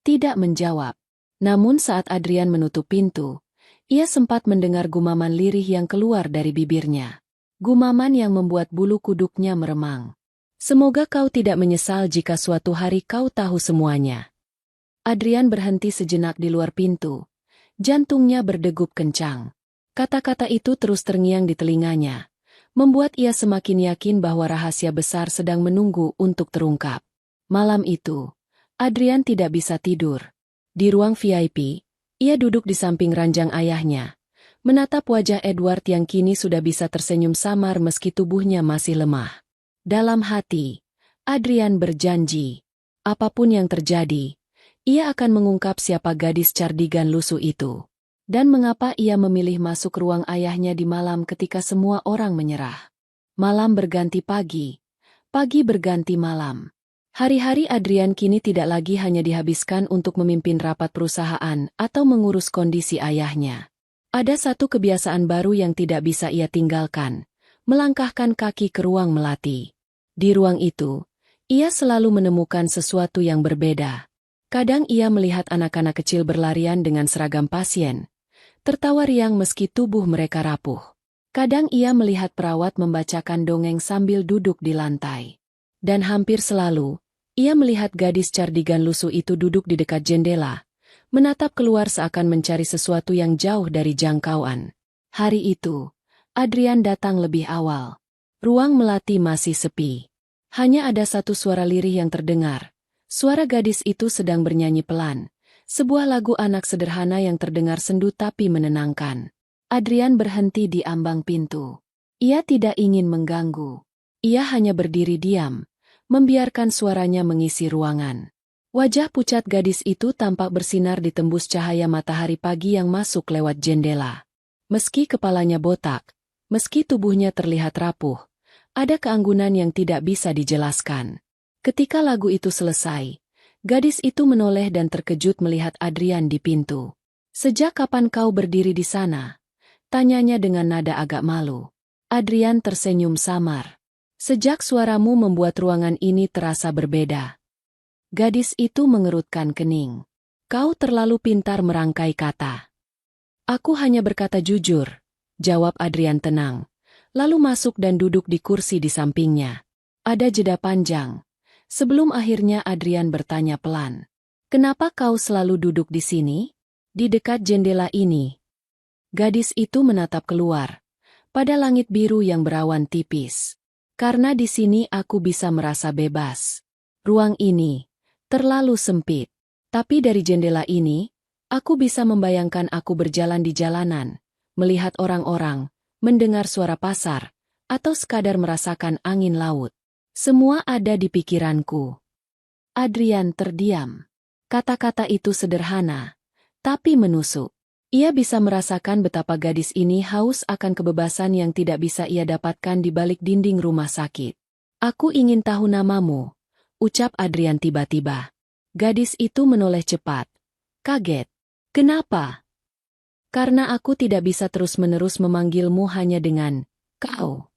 tidak menjawab. Namun saat Adrian menutup pintu, ia sempat mendengar gumaman lirih yang keluar dari bibirnya. Gumaman yang membuat bulu kuduknya meremang. Semoga kau tidak menyesal jika suatu hari kau tahu semuanya. Adrian berhenti sejenak di luar pintu. Jantungnya berdegup kencang. Kata-kata itu terus terngiang di telinganya, membuat ia semakin yakin bahwa rahasia besar sedang menunggu untuk terungkap. Malam itu, Adrian tidak bisa tidur. Di ruang VIP, ia duduk di samping ranjang ayahnya, menatap wajah Edward yang kini sudah bisa tersenyum samar meski tubuhnya masih lemah. Dalam hati, Adrian berjanji, apapun yang terjadi, ia akan mengungkap siapa gadis cardigan lusuh itu. Dan mengapa ia memilih masuk ruang ayahnya di malam ketika semua orang menyerah. Malam berganti pagi, pagi berganti malam. Hari-hari Adrian kini tidak lagi hanya dihabiskan untuk memimpin rapat perusahaan atau mengurus kondisi ayahnya. Ada satu kebiasaan baru yang tidak bisa ia tinggalkan, melangkahkan kaki ke ruang melati. Di ruang itu, ia selalu menemukan sesuatu yang berbeda. Kadang ia melihat anak-anak kecil berlarian dengan seragam pasien, tertawa riang meski tubuh mereka rapuh. Kadang ia melihat perawat membacakan dongeng sambil duduk di lantai. Dan hampir selalu, ia melihat gadis cardigan lusuh itu duduk di dekat jendela, menatap keluar seakan mencari sesuatu yang jauh dari jangkauan. Hari itu, Adrian datang lebih awal. Ruang melati masih sepi. Hanya ada satu suara lirih yang terdengar. Suara gadis itu sedang bernyanyi pelan. Sebuah lagu anak sederhana yang terdengar sendu tapi menenangkan. Adrian berhenti di ambang pintu. Ia tidak ingin mengganggu. Ia hanya berdiri diam, membiarkan suaranya mengisi ruangan. Wajah pucat gadis itu tampak bersinar ditembus cahaya matahari pagi yang masuk lewat jendela. Meski kepalanya botak, meski tubuhnya terlihat rapuh, ada keanggunan yang tidak bisa dijelaskan. Ketika lagu itu selesai, gadis itu menoleh dan terkejut melihat Adrian di pintu. "Sejak kapan kau berdiri di sana?" tanyanya dengan nada agak malu. Adrian tersenyum samar. "Sejak suaramu membuat ruangan ini terasa berbeda." Gadis itu mengerutkan kening. "Kau terlalu pintar merangkai kata." "Aku hanya berkata jujur," jawab Adrian tenang. Lalu masuk dan duduk di kursi di sampingnya. Ada jeda panjang. Sebelum akhirnya Adrian bertanya pelan. "Kenapa kau selalu duduk di sini? Di dekat jendela ini?" Gadis itu menatap keluar, pada langit biru yang berawan tipis. "Karena di sini aku bisa merasa bebas. Ruang ini terlalu sempit. Tapi dari jendela ini, aku bisa membayangkan aku berjalan di jalanan, melihat orang-orang, mendengar suara pasar, atau sekadar merasakan angin laut. Semua ada di pikiranku." Adrian terdiam. Kata-kata itu sederhana, tapi menusuk. Ia bisa merasakan betapa gadis ini haus akan kebebasan yang tidak bisa ia dapatkan di balik dinding rumah sakit. "Aku ingin tahu namamu," ucap Adrian tiba-tiba. Gadis itu menoleh cepat. Kaget. "Kenapa?" "Karena aku tidak bisa terus-menerus memanggilmu hanya dengan kau.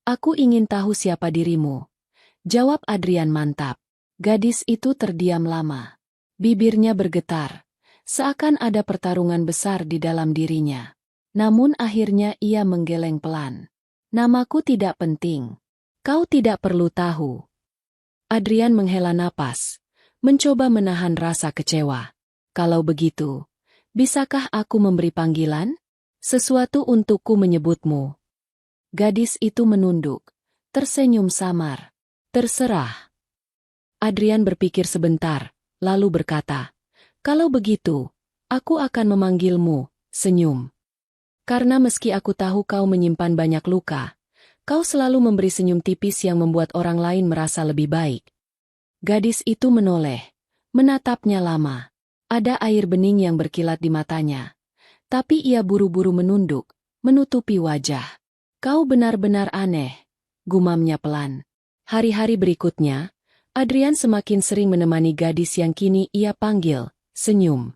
Aku ingin tahu siapa dirimu," jawab Adrian mantap. Gadis itu terdiam lama. Bibirnya bergetar, seakan ada pertarungan besar di dalam dirinya. Namun akhirnya ia menggeleng pelan. "Namaku tidak penting. Kau tidak perlu tahu." Adrian menghela napas, mencoba menahan rasa kecewa. "Kalau begitu, bisakah aku memberi panggilan? Sesuatu untukku menyebutmu." Gadis itu menunduk, tersenyum samar. Terserah. Adrian berpikir sebentar, lalu berkata, "Kalau begitu, aku akan memanggilmu, Senyum. Karena meski aku tahu kau menyimpan banyak luka, kau selalu memberi senyum tipis yang membuat orang lain merasa lebih baik." Gadis itu menoleh, menatapnya lama. Ada air bening yang berkilat di matanya. Tapi ia buru-buru menunduk, menutupi wajah. "Kau benar-benar aneh," gumamnya pelan. Hari-hari berikutnya, Adrian semakin sering menemani gadis yang kini ia panggil Senyum.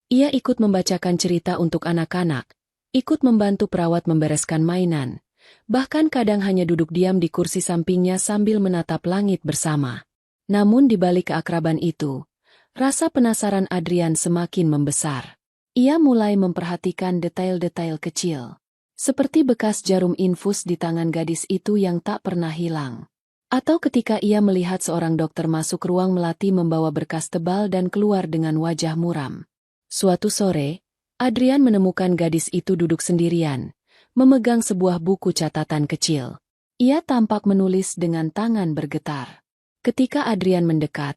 Ia ikut membacakan cerita untuk anak-anak, ikut membantu perawat membereskan mainan, bahkan kadang hanya duduk diam di kursi sampingnya sambil menatap langit bersama. Namun di balik keakraban itu, rasa penasaran Adrian semakin membesar. Ia mulai memperhatikan detail-detail kecil, seperti bekas jarum infus di tangan gadis itu yang tak pernah hilang. Atau ketika ia melihat seorang dokter masuk ruang melati membawa berkas tebal dan keluar dengan wajah muram. Suatu sore, Adrian menemukan gadis itu duduk sendirian, memegang sebuah buku catatan kecil. Ia tampak menulis dengan tangan bergetar. Ketika Adrian mendekat,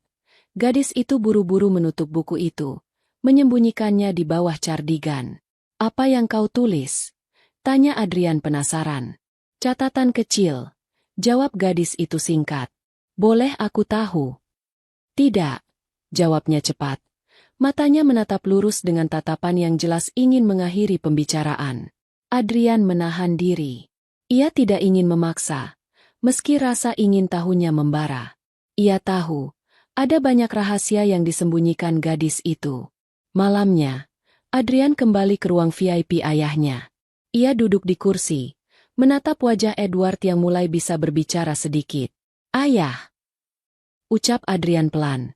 gadis itu buru-buru menutup buku itu, menyembunyikannya di bawah cardigan. "Apa yang kau tulis?" tanya Adrian penasaran. "Catatan kecil," jawab gadis itu singkat. "Boleh aku tahu?" "Tidak," jawabnya cepat. Matanya menatap lurus dengan tatapan yang jelas ingin mengakhiri pembicaraan. Adrian menahan diri. Ia tidak ingin memaksa, meski rasa ingin tahunya membara. Ia tahu, ada banyak rahasia yang disembunyikan gadis itu. Malamnya, Adrian kembali ke ruang VIP ayahnya. Ia duduk di kursi, menatap wajah Edward yang mulai bisa berbicara sedikit. "Ayah," ucap Adrian pelan.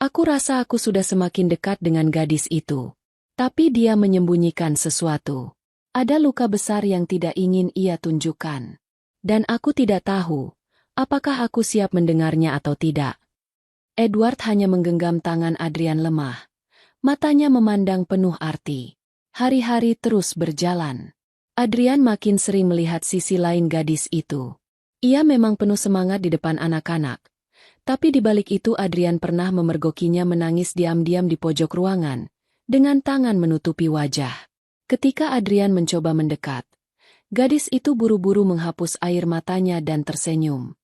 "Aku rasa aku sudah semakin dekat dengan gadis itu." Tapi dia menyembunyikan sesuatu. Ada luka besar yang tidak ingin ia tunjukkan. Dan aku tidak tahu, apakah aku siap mendengarnya atau tidak. Edward hanya menggenggam tangan Adrian lemah. Matanya memandang penuh arti. Hari-hari terus berjalan. Adrian makin sering melihat sisi lain gadis itu. Ia memang penuh semangat di depan anak-anak. Tapi di balik itu Adrian pernah memergokinya menangis diam-diam di pojok ruangan, dengan tangan menutupi wajah. Ketika Adrian mencoba mendekat, gadis itu buru-buru menghapus air matanya dan tersenyum.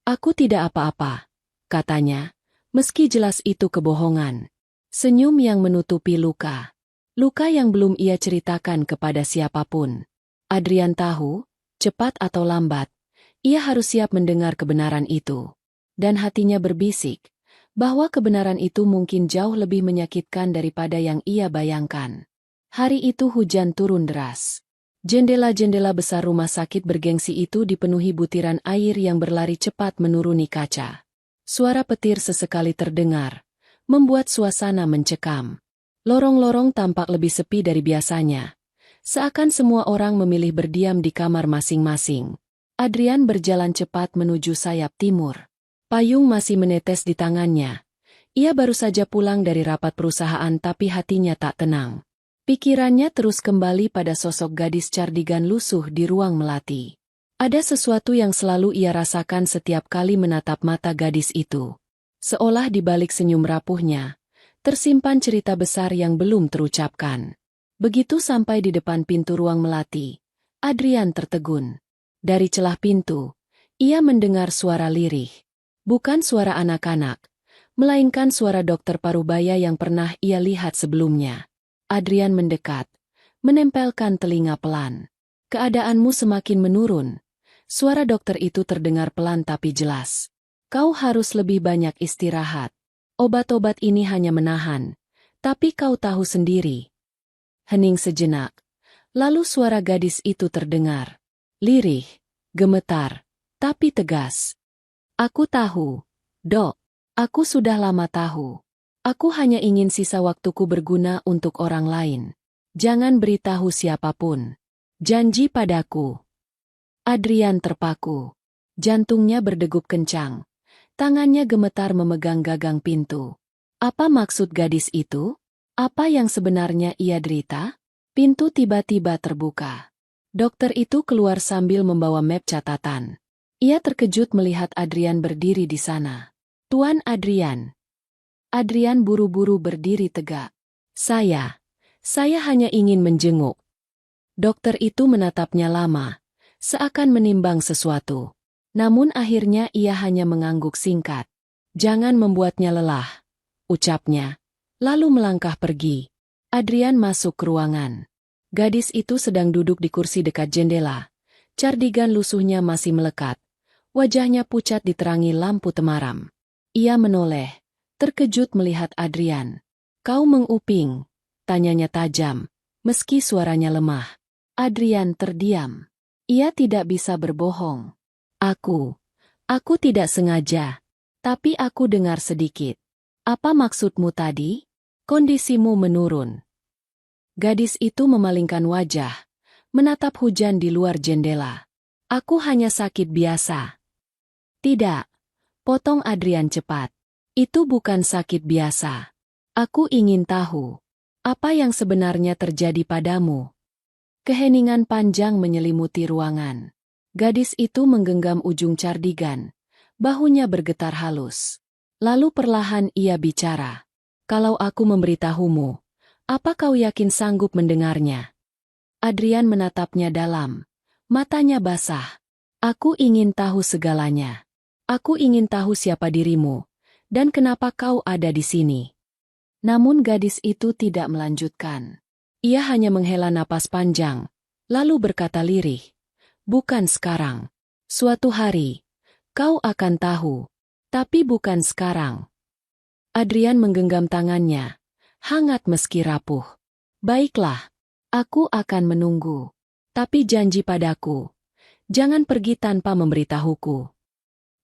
"Aku tidak apa-apa," katanya, meski jelas itu kebohongan. Senyum yang menutupi luka. Luka yang belum ia ceritakan kepada siapapun. Adrian tahu, cepat atau lambat, ia harus siap mendengar kebenaran itu. Dan hatinya berbisik, bahwa kebenaran itu mungkin jauh lebih menyakitkan daripada yang ia bayangkan. Hari itu hujan turun deras. Jendela-jendela besar rumah sakit bergengsi itu dipenuhi butiran air yang berlari cepat menuruni kaca. Suara petir sesekali terdengar, membuat suasana mencekam. Lorong-lorong tampak lebih sepi dari biasanya. Seakan semua orang memilih berdiam di kamar masing-masing. Adrian berjalan cepat menuju sayap timur. Payung masih menetes di tangannya. Ia baru saja pulang dari rapat perusahaan tapi hatinya tak tenang. Pikirannya terus kembali pada sosok gadis cardigan lusuh di ruang melati. Ada sesuatu yang selalu ia rasakan setiap kali menatap mata gadis itu. Seolah di balik senyum rapuhnya, tersimpan cerita besar yang belum terucapkan. Begitu sampai di depan pintu ruang melati, Adrian tertegun. Dari celah pintu, ia mendengar suara lirih. Bukan suara anak-anak, melainkan suara dokter Parubaya yang pernah ia lihat sebelumnya. Adrian mendekat, menempelkan telinga pelan. "Keadaanmu semakin menurun." Suara dokter itu terdengar pelan tapi jelas. "Kau harus lebih banyak istirahat. Obat-obat ini hanya menahan, tapi kau tahu sendiri." Hening sejenak, lalu suara gadis itu terdengar. Lirih, gemetar, tapi tegas. "Aku tahu, Dok. Aku sudah lama tahu. Aku hanya ingin sisa waktuku berguna untuk orang lain. Jangan beritahu siapapun. Janji padaku." Adrian terpaku. Jantungnya berdegup kencang. Tangannya gemetar memegang gagang pintu. Apa maksud gadis itu? Apa yang sebenarnya ia derita? Pintu tiba-tiba terbuka. Dokter itu keluar sambil membawa map catatan. Ia terkejut melihat Adrian berdiri di sana. Tuan Adrian. Adrian buru-buru berdiri tegak. Saya hanya ingin menjenguk. Dokter itu menatapnya lama, seakan menimbang sesuatu. Namun akhirnya ia hanya mengangguk singkat. Jangan membuatnya lelah, ucapnya. Lalu melangkah pergi. Adrian masuk ke ruangan. Gadis itu sedang duduk di kursi dekat jendela. Cardigan lusuhnya masih melekat. Wajahnya pucat diterangi lampu temaram. Ia menoleh, terkejut melihat Adrian. Kau menguping? Tanyanya tajam, meski suaranya lemah. Adrian terdiam. Ia tidak bisa berbohong. Aku tidak sengaja. Tapi aku dengar sedikit. Apa maksudmu tadi? Kondisimu menurun. Gadis itu memalingkan wajah, menatap hujan di luar jendela. Aku hanya sakit biasa. Tidak, potong Adrian cepat. Itu bukan sakit biasa. Aku ingin tahu, apa yang sebenarnya terjadi padamu? Keheningan panjang menyelimuti ruangan. Gadis itu menggenggam ujung cardigan, bahunya bergetar halus. Lalu perlahan ia bicara. Kalau aku memberitahumu, apa kau yakin sanggup mendengarnya? Adrian menatapnya dalam. Matanya basah. Aku ingin tahu segalanya. Aku ingin tahu siapa dirimu, dan kenapa kau ada di sini. Namun gadis itu tidak melanjutkan. Ia hanya menghela napas panjang, lalu berkata lirih. Bukan sekarang. Suatu hari, kau akan tahu. Tapi bukan sekarang. Adrian menggenggam tangannya, hangat meski rapuh. Baiklah, aku akan menunggu. Tapi janji padaku, jangan pergi tanpa memberitahuku.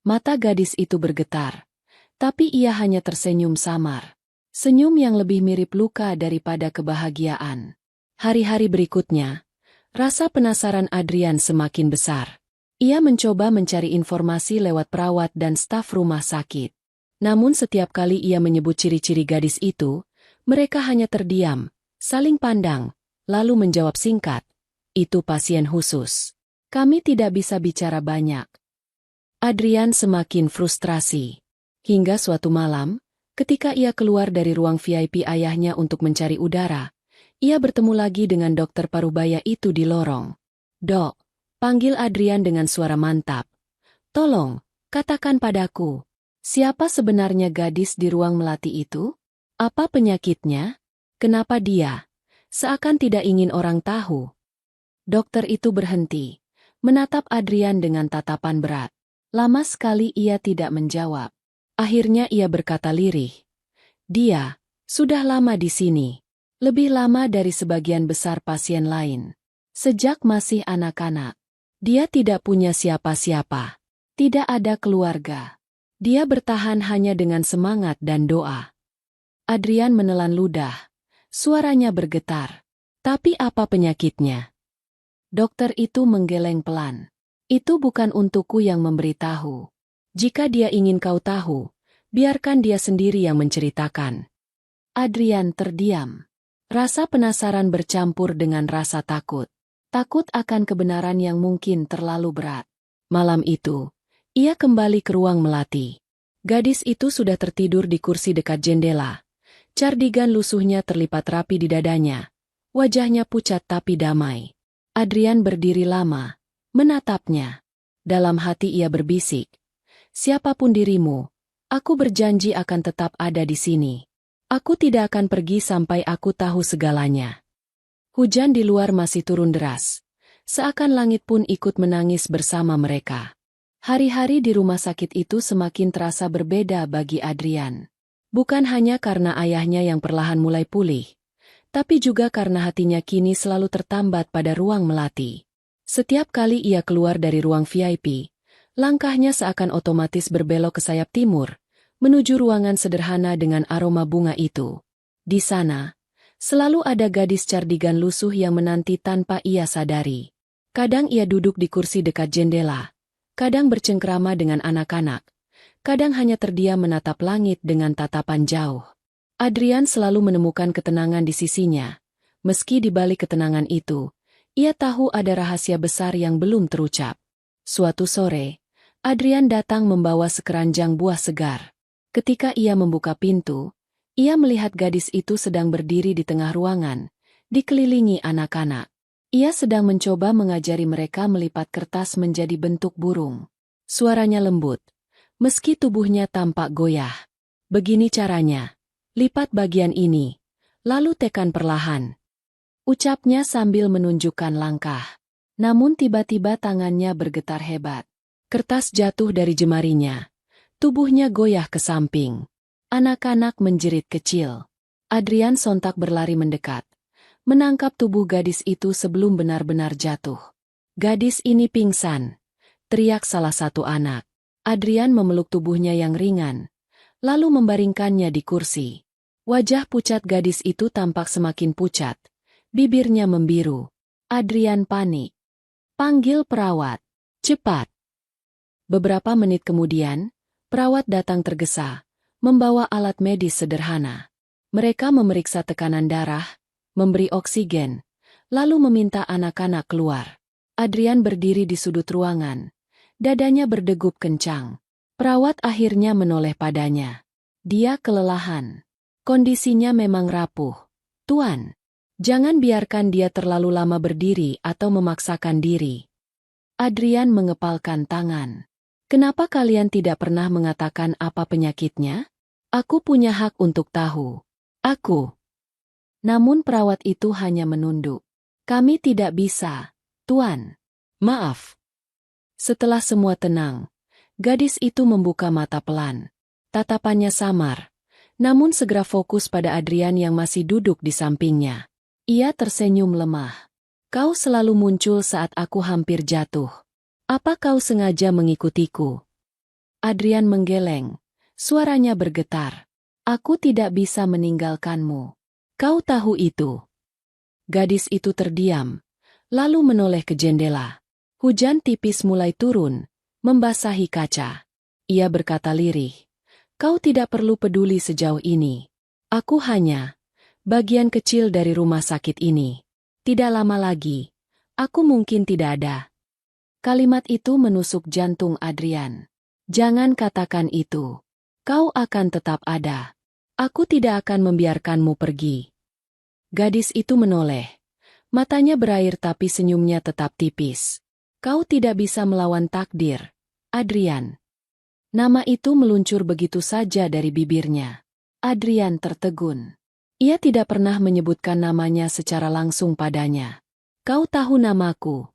Mata gadis itu bergetar, tapi ia hanya tersenyum samar. Senyum yang lebih mirip luka daripada kebahagiaan. Hari-hari berikutnya, rasa penasaran Adrian semakin besar. Ia mencoba mencari informasi lewat perawat dan staf rumah sakit. Namun setiap kali ia menyebut ciri-ciri gadis itu, mereka hanya terdiam, saling pandang, lalu menjawab singkat. Itu pasien khusus. Kami tidak bisa bicara banyak. Adrian semakin frustrasi. Hingga suatu malam, ketika ia keluar dari ruang VIP ayahnya untuk mencari udara, ia bertemu lagi dengan dokter parubaya itu di lorong. Dok, panggil Adrian dengan suara mantap. Tolong, katakan padaku. Siapa sebenarnya gadis di ruang melati itu? Apa penyakitnya? Kenapa dia? Seakan tidak ingin orang tahu. Dokter itu berhenti, menatap Adrian dengan tatapan berat. Lama sekali ia tidak menjawab. Akhirnya ia berkata lirih. Dia sudah lama di sini. Lebih lama dari sebagian besar pasien lain. Sejak masih anak-anak. Dia tidak punya siapa-siapa. Tidak ada keluarga. Dia bertahan hanya dengan semangat dan doa. Adrian menelan ludah. Suaranya bergetar. Tapi apa penyakitnya? Dokter itu menggeleng pelan. Itu bukan untukku yang memberitahu. Jika dia ingin kau tahu, biarkan dia sendiri yang menceritakan. Adrian terdiam. Rasa penasaran bercampur dengan rasa takut. Takut akan kebenaran yang mungkin terlalu berat. Malam itu, ia kembali ke ruang melati. Gadis itu sudah tertidur di kursi dekat jendela. Cardigan lusuhnya terlipat rapi di dadanya. Wajahnya pucat tapi damai. Adrian berdiri lama, menatapnya. Dalam hati ia berbisik. Siapapun dirimu, aku berjanji akan tetap ada di sini. Aku tidak akan pergi sampai aku tahu segalanya. Hujan di luar masih turun deras. Seakan langit pun ikut menangis bersama mereka. Hari-hari di rumah sakit itu semakin terasa berbeda bagi Adrian. Bukan hanya karena ayahnya yang perlahan mulai pulih, tapi juga karena hatinya kini selalu tertambat pada ruang melati. Setiap kali ia keluar dari ruang VIP, langkahnya seakan otomatis berbelok ke sayap timur, menuju ruangan sederhana dengan aroma bunga itu. Di sana, selalu ada gadis cardigan lusuh yang menanti tanpa ia sadari. Kadang ia duduk di kursi dekat jendela. Kadang bercengkrama dengan anak-anak, kadang hanya terdiam menatap langit dengan tatapan jauh. Adrian selalu menemukan ketenangan di sisinya. Meski di balik ketenangan itu, ia tahu ada rahasia besar yang belum terucap. Suatu sore, Adrian datang membawa sekeranjang buah segar. Ketika ia membuka pintu, ia melihat gadis itu sedang berdiri di tengah ruangan, dikelilingi anak-anak. Ia sedang mencoba mengajari mereka melipat kertas menjadi bentuk burung. Suaranya lembut, meski tubuhnya tampak goyah. Begini caranya, lipat bagian ini, lalu tekan perlahan. Ucapnya sambil menunjukkan langkah. Namun tiba-tiba tangannya bergetar hebat. Kertas jatuh dari jemarinya. Tubuhnya goyah ke samping. Anak-anak menjerit kecil. Adrian sontak berlari mendekat, menangkap tubuh gadis itu sebelum benar-benar jatuh. "Gadis ini pingsan!" teriak salah satu anak. Adrian memeluk tubuhnya yang ringan, lalu membaringkannya di kursi. Wajah pucat gadis itu tampak semakin pucat. Bibirnya membiru. Adrian panik. "Panggil perawat. Cepat!" Beberapa menit kemudian, perawat datang tergesa, membawa alat medis sederhana. Mereka memeriksa tekanan darah, memberi oksigen, lalu meminta anak-anak keluar. Adrian berdiri di sudut ruangan. Dadanya berdegup kencang. Perawat akhirnya menoleh padanya. Dia kelelahan. "Kondisinya memang rapuh, Tuan. Jangan biarkan dia terlalu lama berdiri atau memaksakan diri." Adrian mengepalkan tangan. "Kenapa kalian tidak pernah mengatakan apa penyakitnya? Aku punya hak untuk tahu." "Aku." Namun perawat itu hanya menunduk. "Kami tidak bisa, Tuan. Maaf." Setelah semua tenang, gadis itu membuka mata pelan. Tatapannya samar, namun segera fokus pada Adrian yang masih duduk di sampingnya. Ia tersenyum lemah. "Kau selalu muncul saat aku hampir jatuh. Apa kau sengaja mengikutiku?" Adrian menggeleng. Suaranya bergetar. "Aku tidak bisa meninggalkanmu. Kau tahu itu." Gadis itu terdiam, lalu menoleh ke jendela. Hujan tipis mulai turun, membasahi kaca. Ia berkata lirih, "Kau tidak perlu peduli sejauh ini. Aku hanya bagian kecil dari rumah sakit ini. Tidak lama lagi, aku mungkin tidak ada." Kalimat itu menusuk jantung Adrian. "Jangan katakan itu. Kau akan tetap ada. Aku tidak akan membiarkanmu pergi." Gadis itu menoleh. Matanya berair tapi senyumnya tetap tipis. "Kau tidak bisa melawan takdir, Adrian." Nama itu meluncur begitu saja dari bibirnya. Adrian tertegun. Ia tidak pernah menyebutkan namanya secara langsung padanya. "Kau tahu namaku?"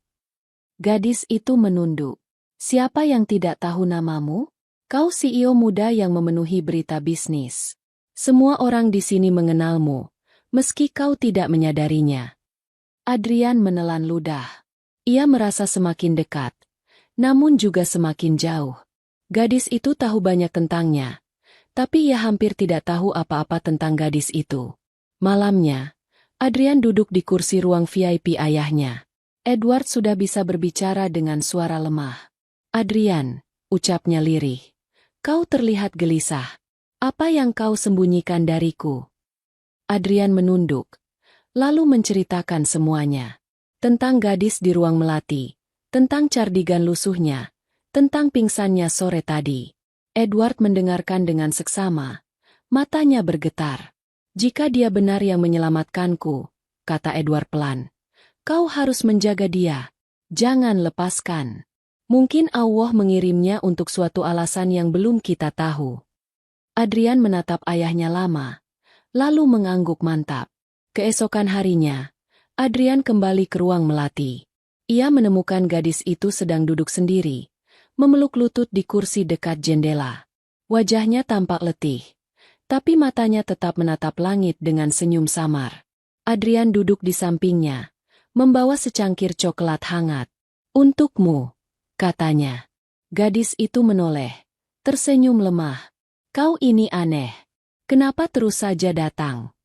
Gadis itu menunduk. "Siapa yang tidak tahu namamu? Kau CEO muda yang memenuhi berita bisnis. Semua orang di sini mengenalmu, meski kau tidak menyadarinya." Adrian menelan ludah. Ia merasa semakin dekat, namun juga semakin jauh. Gadis itu tahu banyak tentangnya, tapi ia hampir tidak tahu apa-apa tentang gadis itu. Malamnya, Adrian duduk di kursi ruang VIP ayahnya. Edward sudah bisa berbicara dengan suara lemah. "Adrian," ucapnya lirih, "kau terlihat gelisah. Apa yang kau sembunyikan dariku?" Adrian menunduk, lalu menceritakan semuanya. Tentang gadis di ruang melati, tentang cardigan lusuhnya, tentang pingsannya sore tadi. Edward mendengarkan dengan seksama. Matanya bergetar. "Jika dia benar yang menyelamatkanku," kata Edward pelan, "kau harus menjaga dia. Jangan lepaskan. Mungkin Allah mengirimnya untuk suatu alasan yang belum kita tahu." Adrian menatap ayahnya lama, lalu mengangguk mantap. Keesokan harinya, Adrian kembali ke ruang melati. Ia menemukan gadis itu sedang duduk sendiri, memeluk lutut di kursi dekat jendela. Wajahnya tampak letih, tapi matanya tetap menatap langit dengan senyum samar. Adrian duduk di sampingnya, membawa secangkir coklat hangat. "Untukmu," katanya. Gadis itu menoleh, tersenyum lemah. "Kau ini aneh. Kenapa terus saja datang?"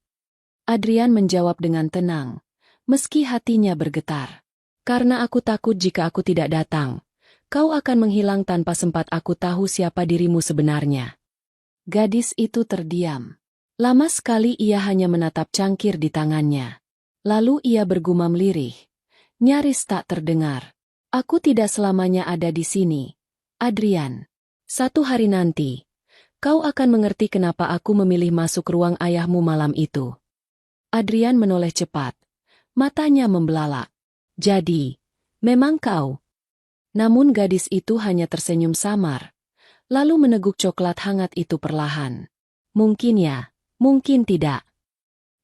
Adrian menjawab dengan tenang, meski hatinya bergetar. "Karena aku takut jika aku tidak datang, kau akan menghilang tanpa sempat aku tahu siapa dirimu sebenarnya." Gadis itu terdiam. Lama sekali ia hanya menatap cangkir di tangannya. Lalu ia bergumam lirih, nyaris tak terdengar. "Aku tidak selamanya ada di sini, Adrian. Suatu hari nanti, kau akan mengerti kenapa aku memilih masuk ruang ayahmu malam itu. Adrian menoleh cepat. Matanya membelalak. Jadi, memang kau. Namun gadis itu hanya tersenyum samar, lalu meneguk coklat hangat itu perlahan. Mungkin ya, mungkin tidak.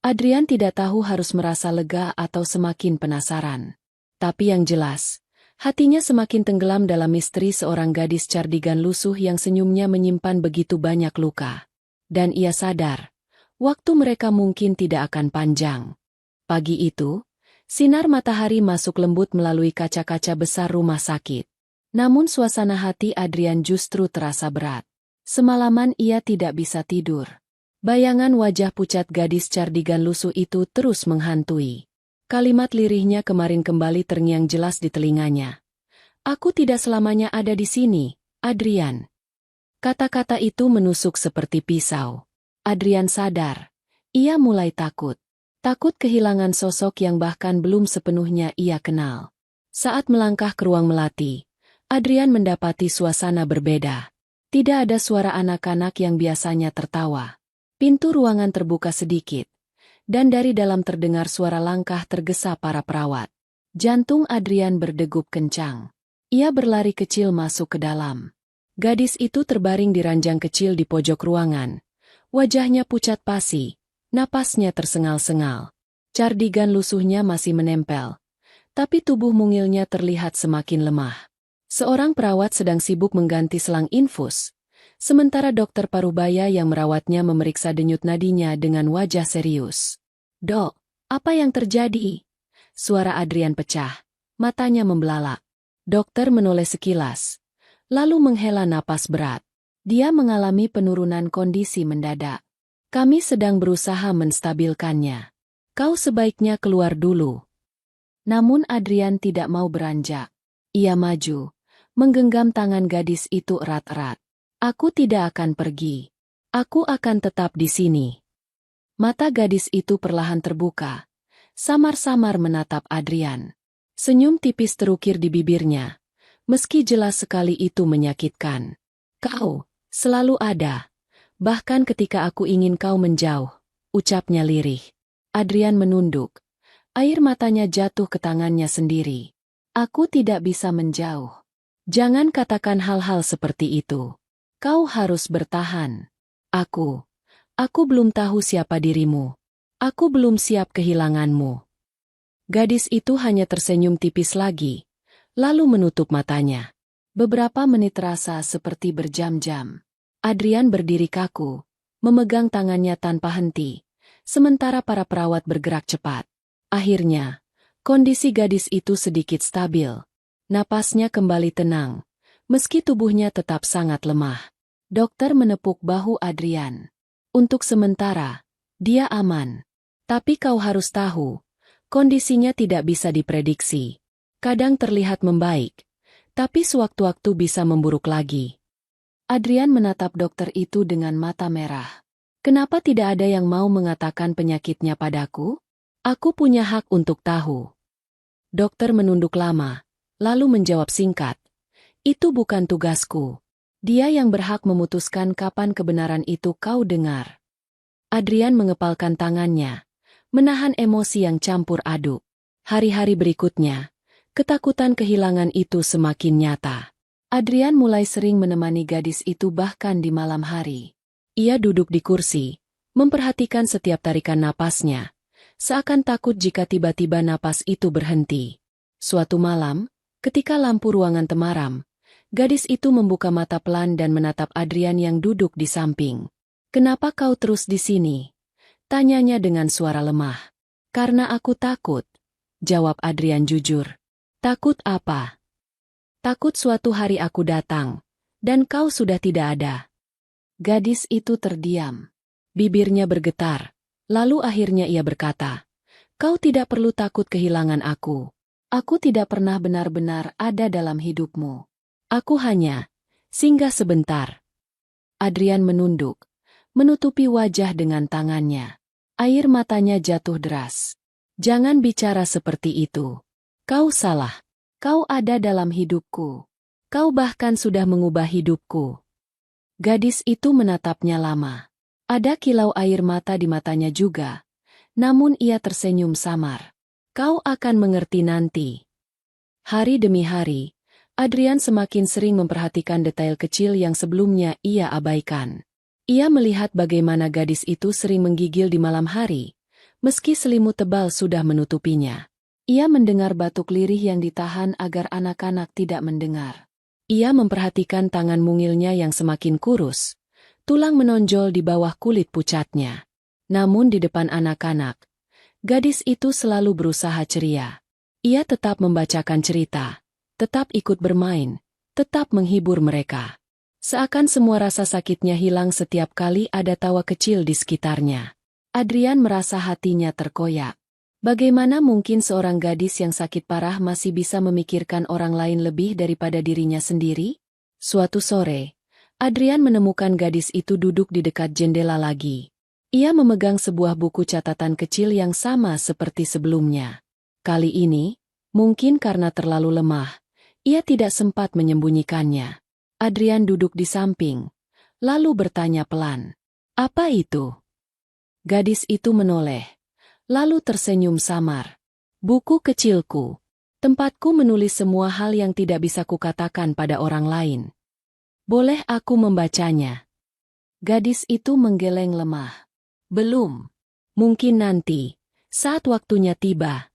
Adrian tidak tahu harus merasa lega atau semakin penasaran. Tapi yang jelas, hatinya semakin tenggelam dalam misteri seorang gadis cardigan lusuh yang senyumnya menyimpan begitu banyak luka. Dan ia sadar, waktu mereka mungkin tidak akan panjang. Pagi itu, sinar matahari masuk lembut melalui kaca-kaca besar rumah sakit. Namun suasana hati Adrian justru terasa berat. Semalaman ia tidak bisa tidur. Bayangan wajah pucat gadis cardigan lusuh itu terus menghantui. Kalimat lirihnya kemarin kembali terngiang jelas di telinganya. Aku tidak selamanya ada di sini, Adrian. Kata-kata itu menusuk seperti pisau. Adrian sadar. Ia mulai takut. Takut kehilangan sosok yang bahkan belum sepenuhnya ia kenal. Saat melangkah ke ruang melati, Adrian mendapati suasana berbeda. Tidak ada suara anak-anak yang biasanya tertawa. Pintu ruangan terbuka sedikit. Dan dari dalam terdengar suara langkah tergesa para perawat. Jantung Adrian berdegup kencang. Ia berlari kecil masuk ke dalam. Gadis itu terbaring di ranjang kecil di pojok ruangan. Wajahnya pucat pasi, napasnya tersengal-sengal. Cardigan lusuhnya masih menempel. Tapi tubuh mungilnya terlihat semakin lemah. Seorang perawat sedang sibuk mengganti selang infus. Sementara dokter parubaya yang merawatnya memeriksa denyut nadinya dengan wajah serius. Dok, apa yang terjadi? Suara Adrian pecah, matanya membelalak. Dokter menoleh sekilas, lalu menghela napas berat. Dia mengalami penurunan kondisi mendadak. Kami sedang berusaha menstabilkannya. Kau sebaiknya keluar dulu. Namun Adrian tidak mau beranjak. Ia maju, menggenggam tangan gadis itu erat-erat. Aku tidak akan pergi. Aku akan tetap di sini. Mata gadis itu perlahan terbuka. Samar-samar menatap Adrian. Senyum tipis terukir di bibirnya. Meski jelas sekali itu menyakitkan. Kau selalu ada. Bahkan ketika aku ingin kau menjauh, ucapnya lirih. Adrian menunduk. Air matanya jatuh ke tangannya sendiri. Aku tidak bisa menjauh. Jangan katakan hal-hal seperti itu. Kau harus bertahan. Aku belum tahu siapa dirimu. Aku belum siap kehilanganmu. Gadis itu hanya tersenyum tipis lagi, lalu menutup matanya. Beberapa menit terasa seperti berjam-jam. Adrian berdiri kaku, memegang tangannya tanpa henti, sementara para perawat bergerak cepat. Akhirnya, kondisi gadis itu sedikit stabil. Napasnya kembali tenang, meski tubuhnya tetap sangat lemah. Dokter menepuk bahu Adrian. Untuk sementara, dia aman. Tapi kau harus tahu, kondisinya tidak bisa diprediksi. Kadang terlihat membaik, tapi sewaktu-waktu bisa memburuk lagi. Adrian menatap dokter itu dengan mata merah. Kenapa tidak ada yang mau mengatakan penyakitnya padaku? Aku punya hak untuk tahu. Dokter menunduk lama, lalu menjawab singkat. Itu bukan tugasku. Dia yang berhak memutuskan kapan kebenaran itu kau dengar. Adrian mengepalkan tangannya, menahan emosi yang campur aduk. Hari-hari berikutnya, ketakutan kehilangan itu semakin nyata. Adrian mulai sering menemani gadis itu bahkan di malam hari. Ia duduk di kursi, memperhatikan setiap tarikan napasnya, seakan takut jika tiba-tiba napas itu berhenti. Suatu malam, ketika lampu ruangan temaram, gadis itu membuka mata pelan dan menatap Adrian yang duduk di samping. Kenapa kau terus di sini? Tanyanya dengan suara lemah. Karena aku takut, jawab Adrian jujur. Takut apa? Takut suatu hari aku datang, dan kau sudah tidak ada. Gadis itu terdiam. Bibirnya bergetar, lalu akhirnya ia berkata, kau tidak perlu takut kehilangan aku. Aku tidak pernah benar-benar ada dalam hidupmu. Aku hanya singgah sebentar. Adrian menunduk, menutupi wajah dengan tangannya. Air matanya jatuh deras. Jangan bicara seperti itu. Kau salah. Kau ada dalam hidupku. Kau bahkan sudah mengubah hidupku. Gadis itu menatapnya lama. Ada kilau air mata di matanya juga. Namun ia tersenyum samar. Kau akan mengerti nanti. Hari demi hari, Adrian semakin sering memperhatikan detail kecil yang sebelumnya ia abaikan. Ia melihat bagaimana gadis itu sering menggigil di malam hari, meski selimut tebal sudah menutupinya. Ia mendengar batuk lirih yang ditahan agar anak-anak tidak mendengar. Ia memperhatikan tangan mungilnya yang semakin kurus, tulang menonjol di bawah kulit pucatnya. Namun di depan anak-anak, gadis itu selalu berusaha ceria. Ia tetap membacakan cerita, tetap ikut bermain, tetap menghibur mereka. Seakan semua rasa sakitnya hilang setiap kali ada tawa kecil di sekitarnya. Adrian merasa hatinya terkoyak. Bagaimana mungkin seorang gadis yang sakit parah masih bisa memikirkan orang lain lebih daripada dirinya sendiri? Suatu sore, Adrian menemukan gadis itu duduk di dekat jendela lagi. Ia memegang sebuah buku catatan kecil yang sama seperti sebelumnya. Kali ini, mungkin karena terlalu lemah, ia tidak sempat menyembunyikannya. Adrian duduk di samping, lalu bertanya pelan, "Apa itu?" Gadis itu menoleh, lalu tersenyum samar. "Buku kecilku. Tempatku menulis semua hal yang tidak bisa kukatakan pada orang lain. Boleh aku membacanya?" Gadis itu menggeleng lemah. "Belum. Mungkin nanti, saat waktunya tiba."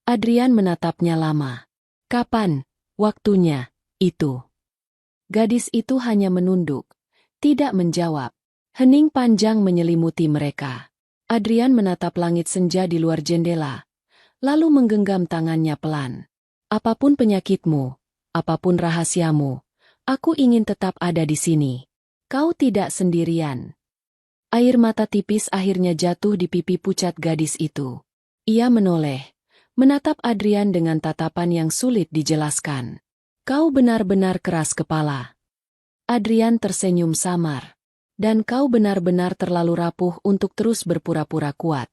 Adrian menatapnya lama. "Kapan waktunya itu?" Gadis itu hanya menunduk, tidak menjawab. Hening panjang menyelimuti mereka. Adrian menatap langit senja di luar jendela, lalu menggenggam tangannya pelan. "Apapun penyakitmu, apapun rahasiamu, aku ingin tetap ada di sini. Kau tidak sendirian." Air mata tipis akhirnya jatuh di pipi pucat gadis itu. Ia menoleh, menatap Adrian dengan tatapan yang sulit dijelaskan. "Kau benar-benar keras kepala." Adrian tersenyum samar. "Dan kau benar-benar terlalu rapuh untuk terus berpura-pura kuat."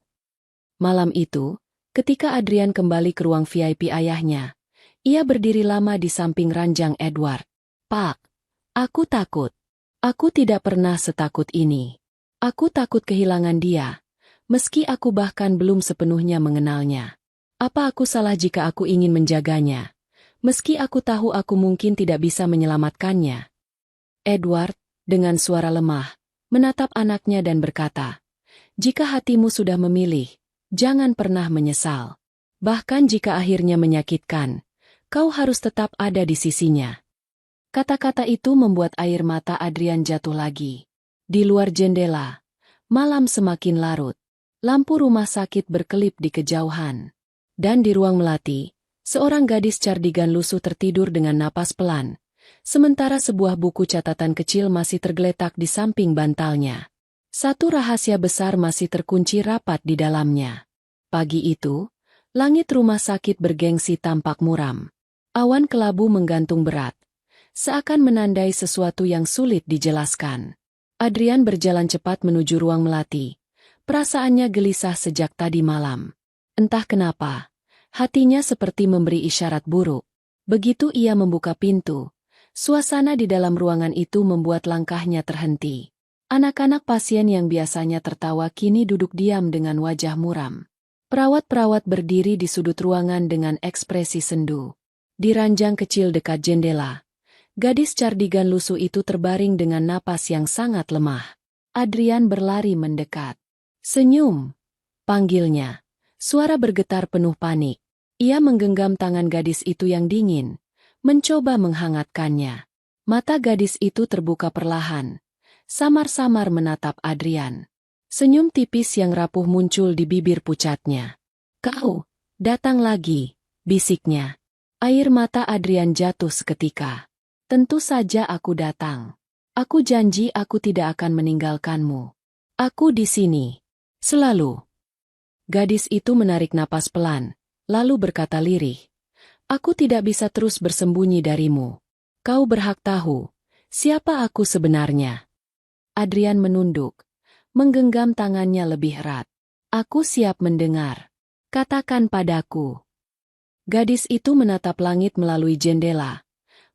Malam itu, ketika Adrian kembali ke ruang VIP ayahnya, ia berdiri lama di samping ranjang Edward. "Pak, aku takut. Aku tidak pernah setakut ini. Aku takut kehilangan dia, meski aku bahkan belum sepenuhnya mengenalnya. Apa aku salah jika aku ingin menjaganya, meski aku tahu aku mungkin tidak bisa menyelamatkannya?" Edward, dengan suara lemah, menatap anaknya dan berkata, "Jika hatimu sudah memilih, jangan pernah menyesal. Bahkan jika akhirnya menyakitkan, kau harus tetap ada di sisinya." Kata-kata itu membuat air mata Adrian jatuh lagi. Di luar jendela, malam semakin larut. Lampu rumah sakit berkelip di kejauhan. Dan di ruang melati, seorang gadis cardigan lusuh tertidur dengan napas pelan, sementara sebuah buku catatan kecil masih tergeletak di samping bantalnya. Satu rahasia besar masih terkunci rapat di dalamnya. Pagi itu, langit rumah sakit bergengsi tampak muram. Awan kelabu menggantung berat, seakan menandai sesuatu yang sulit dijelaskan. Adrian berjalan cepat menuju ruang melati. Perasaannya gelisah sejak tadi malam. Entah kenapa, hatinya seperti memberi isyarat buruk. Begitu ia membuka pintu, suasana di dalam ruangan itu membuat langkahnya terhenti. Anak-anak pasien yang biasanya tertawa kini duduk diam dengan wajah muram. Perawat-perawat berdiri di sudut ruangan dengan ekspresi sendu. Di ranjang kecil dekat jendela, gadis cardigan lusuh itu terbaring dengan napas yang sangat lemah. Adrian berlari mendekat. "Senyum," panggilnya. Suara bergetar penuh panik. Ia menggenggam tangan gadis itu yang dingin, mencoba menghangatkannya. Mata gadis itu terbuka perlahan, samar-samar menatap Adrian. Senyum tipis yang rapuh muncul di bibir pucatnya. "Kau datang lagi," bisiknya. Air mata Adrian jatuh seketika. "Tentu saja aku datang. Aku janji aku tidak akan meninggalkanmu. Aku di sini. Selalu." Gadis itu menarik napas pelan, lalu berkata lirih, "Aku tidak bisa terus bersembunyi darimu. Kau berhak tahu siapa aku sebenarnya." Adrian menunduk, menggenggam tangannya lebih erat. "Aku siap mendengar. Katakan padaku." Gadis itu menatap langit melalui jendela,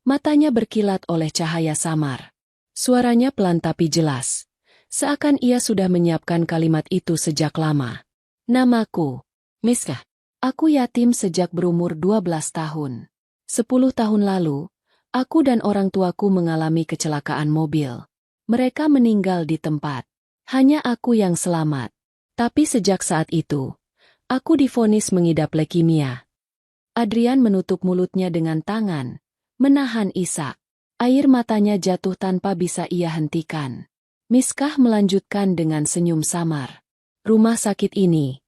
Matanya berkilat oleh cahaya samar. Suaranya pelan tapi jelas. Seakan ia sudah menyiapkan kalimat itu sejak lama. Namaku, Miskah. Aku yatim sejak berumur 12 tahun. 10 tahun lalu, aku dan orang tuaku mengalami kecelakaan mobil. Mereka meninggal di tempat. Hanya aku yang selamat. Tapi sejak saat itu, aku divonis mengidap leukemia. Adrian menutup mulutnya dengan tangan, menahan isak. Air matanya jatuh tanpa bisa ia hentikan. Miskah melanjutkan dengan senyum samar. Rumah sakit ini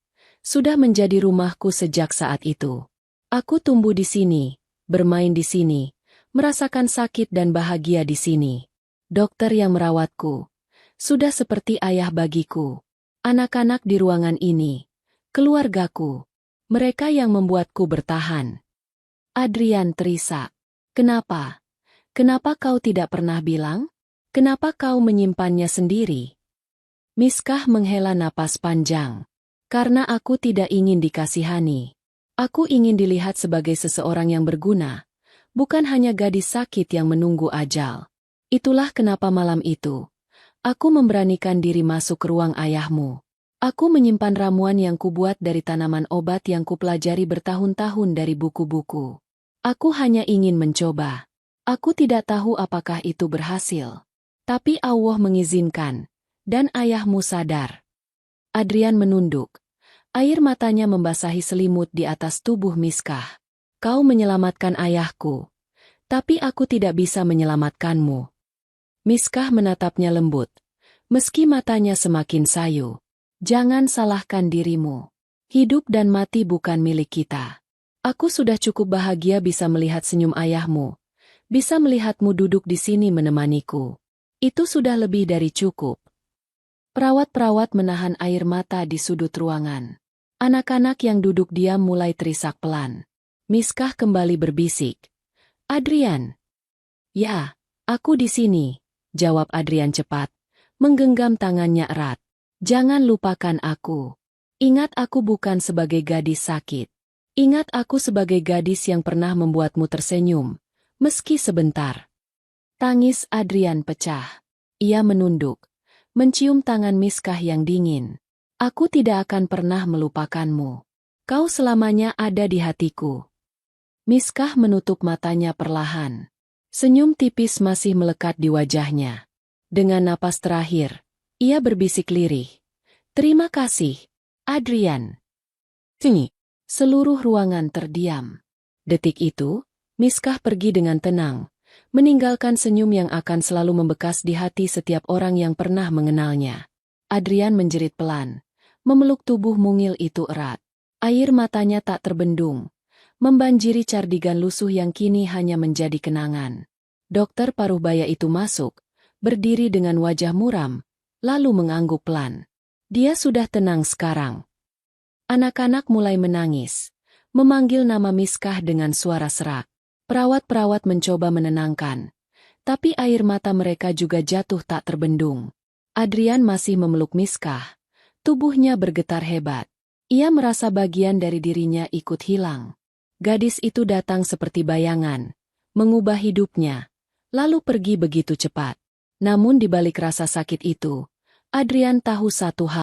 sudah menjadi rumahku sejak saat itu. Aku tumbuh di sini, bermain di sini, merasakan sakit dan bahagia di sini. Dokter yang merawatku sudah seperti ayah bagiku. Anak-anak di ruangan ini, keluargaku, mereka yang membuatku bertahan. Adrian terisak. Kenapa? Kenapa kau tidak pernah bilang? Kenapa kau menyimpannya sendiri? Miskah menghela napas panjang. Karena aku tidak ingin dikasihani. Aku ingin dilihat sebagai seseorang yang berguna, bukan hanya gadis sakit yang menunggu ajal. Itulah kenapa malam itu, aku memberanikan diri masuk ke ruang ayahmu. Aku menyimpan ramuan yang kubuat dari tanaman obat yang kupelajari bertahun-tahun dari buku-buku. Aku hanya ingin mencoba. Aku tidak tahu apakah itu berhasil. Tapi Allah mengizinkan, dan ayahmu sadar. Adrian menunduk. Air matanya membasahi selimut di atas tubuh Miskah. Kau menyelamatkan ayahku. Tapi aku tidak bisa menyelamatkanmu. Miskah menatapnya lembut. Meski matanya semakin sayu. Jangan salahkan dirimu. Hidup dan mati bukan milik kita. Aku sudah cukup bahagia bisa melihat senyum ayahmu. Bisa melihatmu duduk di sini menemaniku. Itu sudah lebih dari cukup. Perawat-perawat menahan air mata di sudut ruangan. Anak-anak yang duduk diam mulai terisak pelan. Miskah kembali berbisik. Adrian. Ya, aku di sini, jawab Adrian cepat, menggenggam tangannya erat. Jangan lupakan aku. Ingat aku bukan sebagai gadis sakit. Ingat aku sebagai gadis yang pernah membuatmu tersenyum. Meski sebentar. Tangis Adrian pecah. Ia menunduk, mencium tangan Miskah yang dingin. Aku tidak akan pernah melupakanmu. Kau selamanya ada di hatiku. Miskah menutup matanya perlahan. Senyum tipis masih melekat di wajahnya. Dengan napas terakhir, ia berbisik lirih. Terima kasih, Adrian. Sini. Seluruh ruangan terdiam. Detik itu, Miskah pergi dengan tenang, meninggalkan senyum yang akan selalu membekas di hati setiap orang yang pernah mengenalnya. Adrian menjerit pelan, memeluk tubuh mungil itu erat. Air matanya tak terbendung, membanjiri cardigan lusuh yang kini hanya menjadi kenangan. Dokter paruh baya itu masuk, berdiri dengan wajah muram, lalu mengangguk pelan. Dia sudah tenang sekarang. Anak-anak mulai menangis, memanggil nama Miskah dengan suara serak. Perawat-perawat mencoba menenangkan, tapi air mata mereka juga jatuh tak terbendung. Adrian masih memeluk Miskah, tubuhnya bergetar hebat. Ia merasa bagian dari dirinya ikut hilang. Gadis itu datang seperti bayangan, mengubah hidupnya, lalu pergi begitu cepat. Namun di balik rasa sakit itu, Adrian tahu satu hal.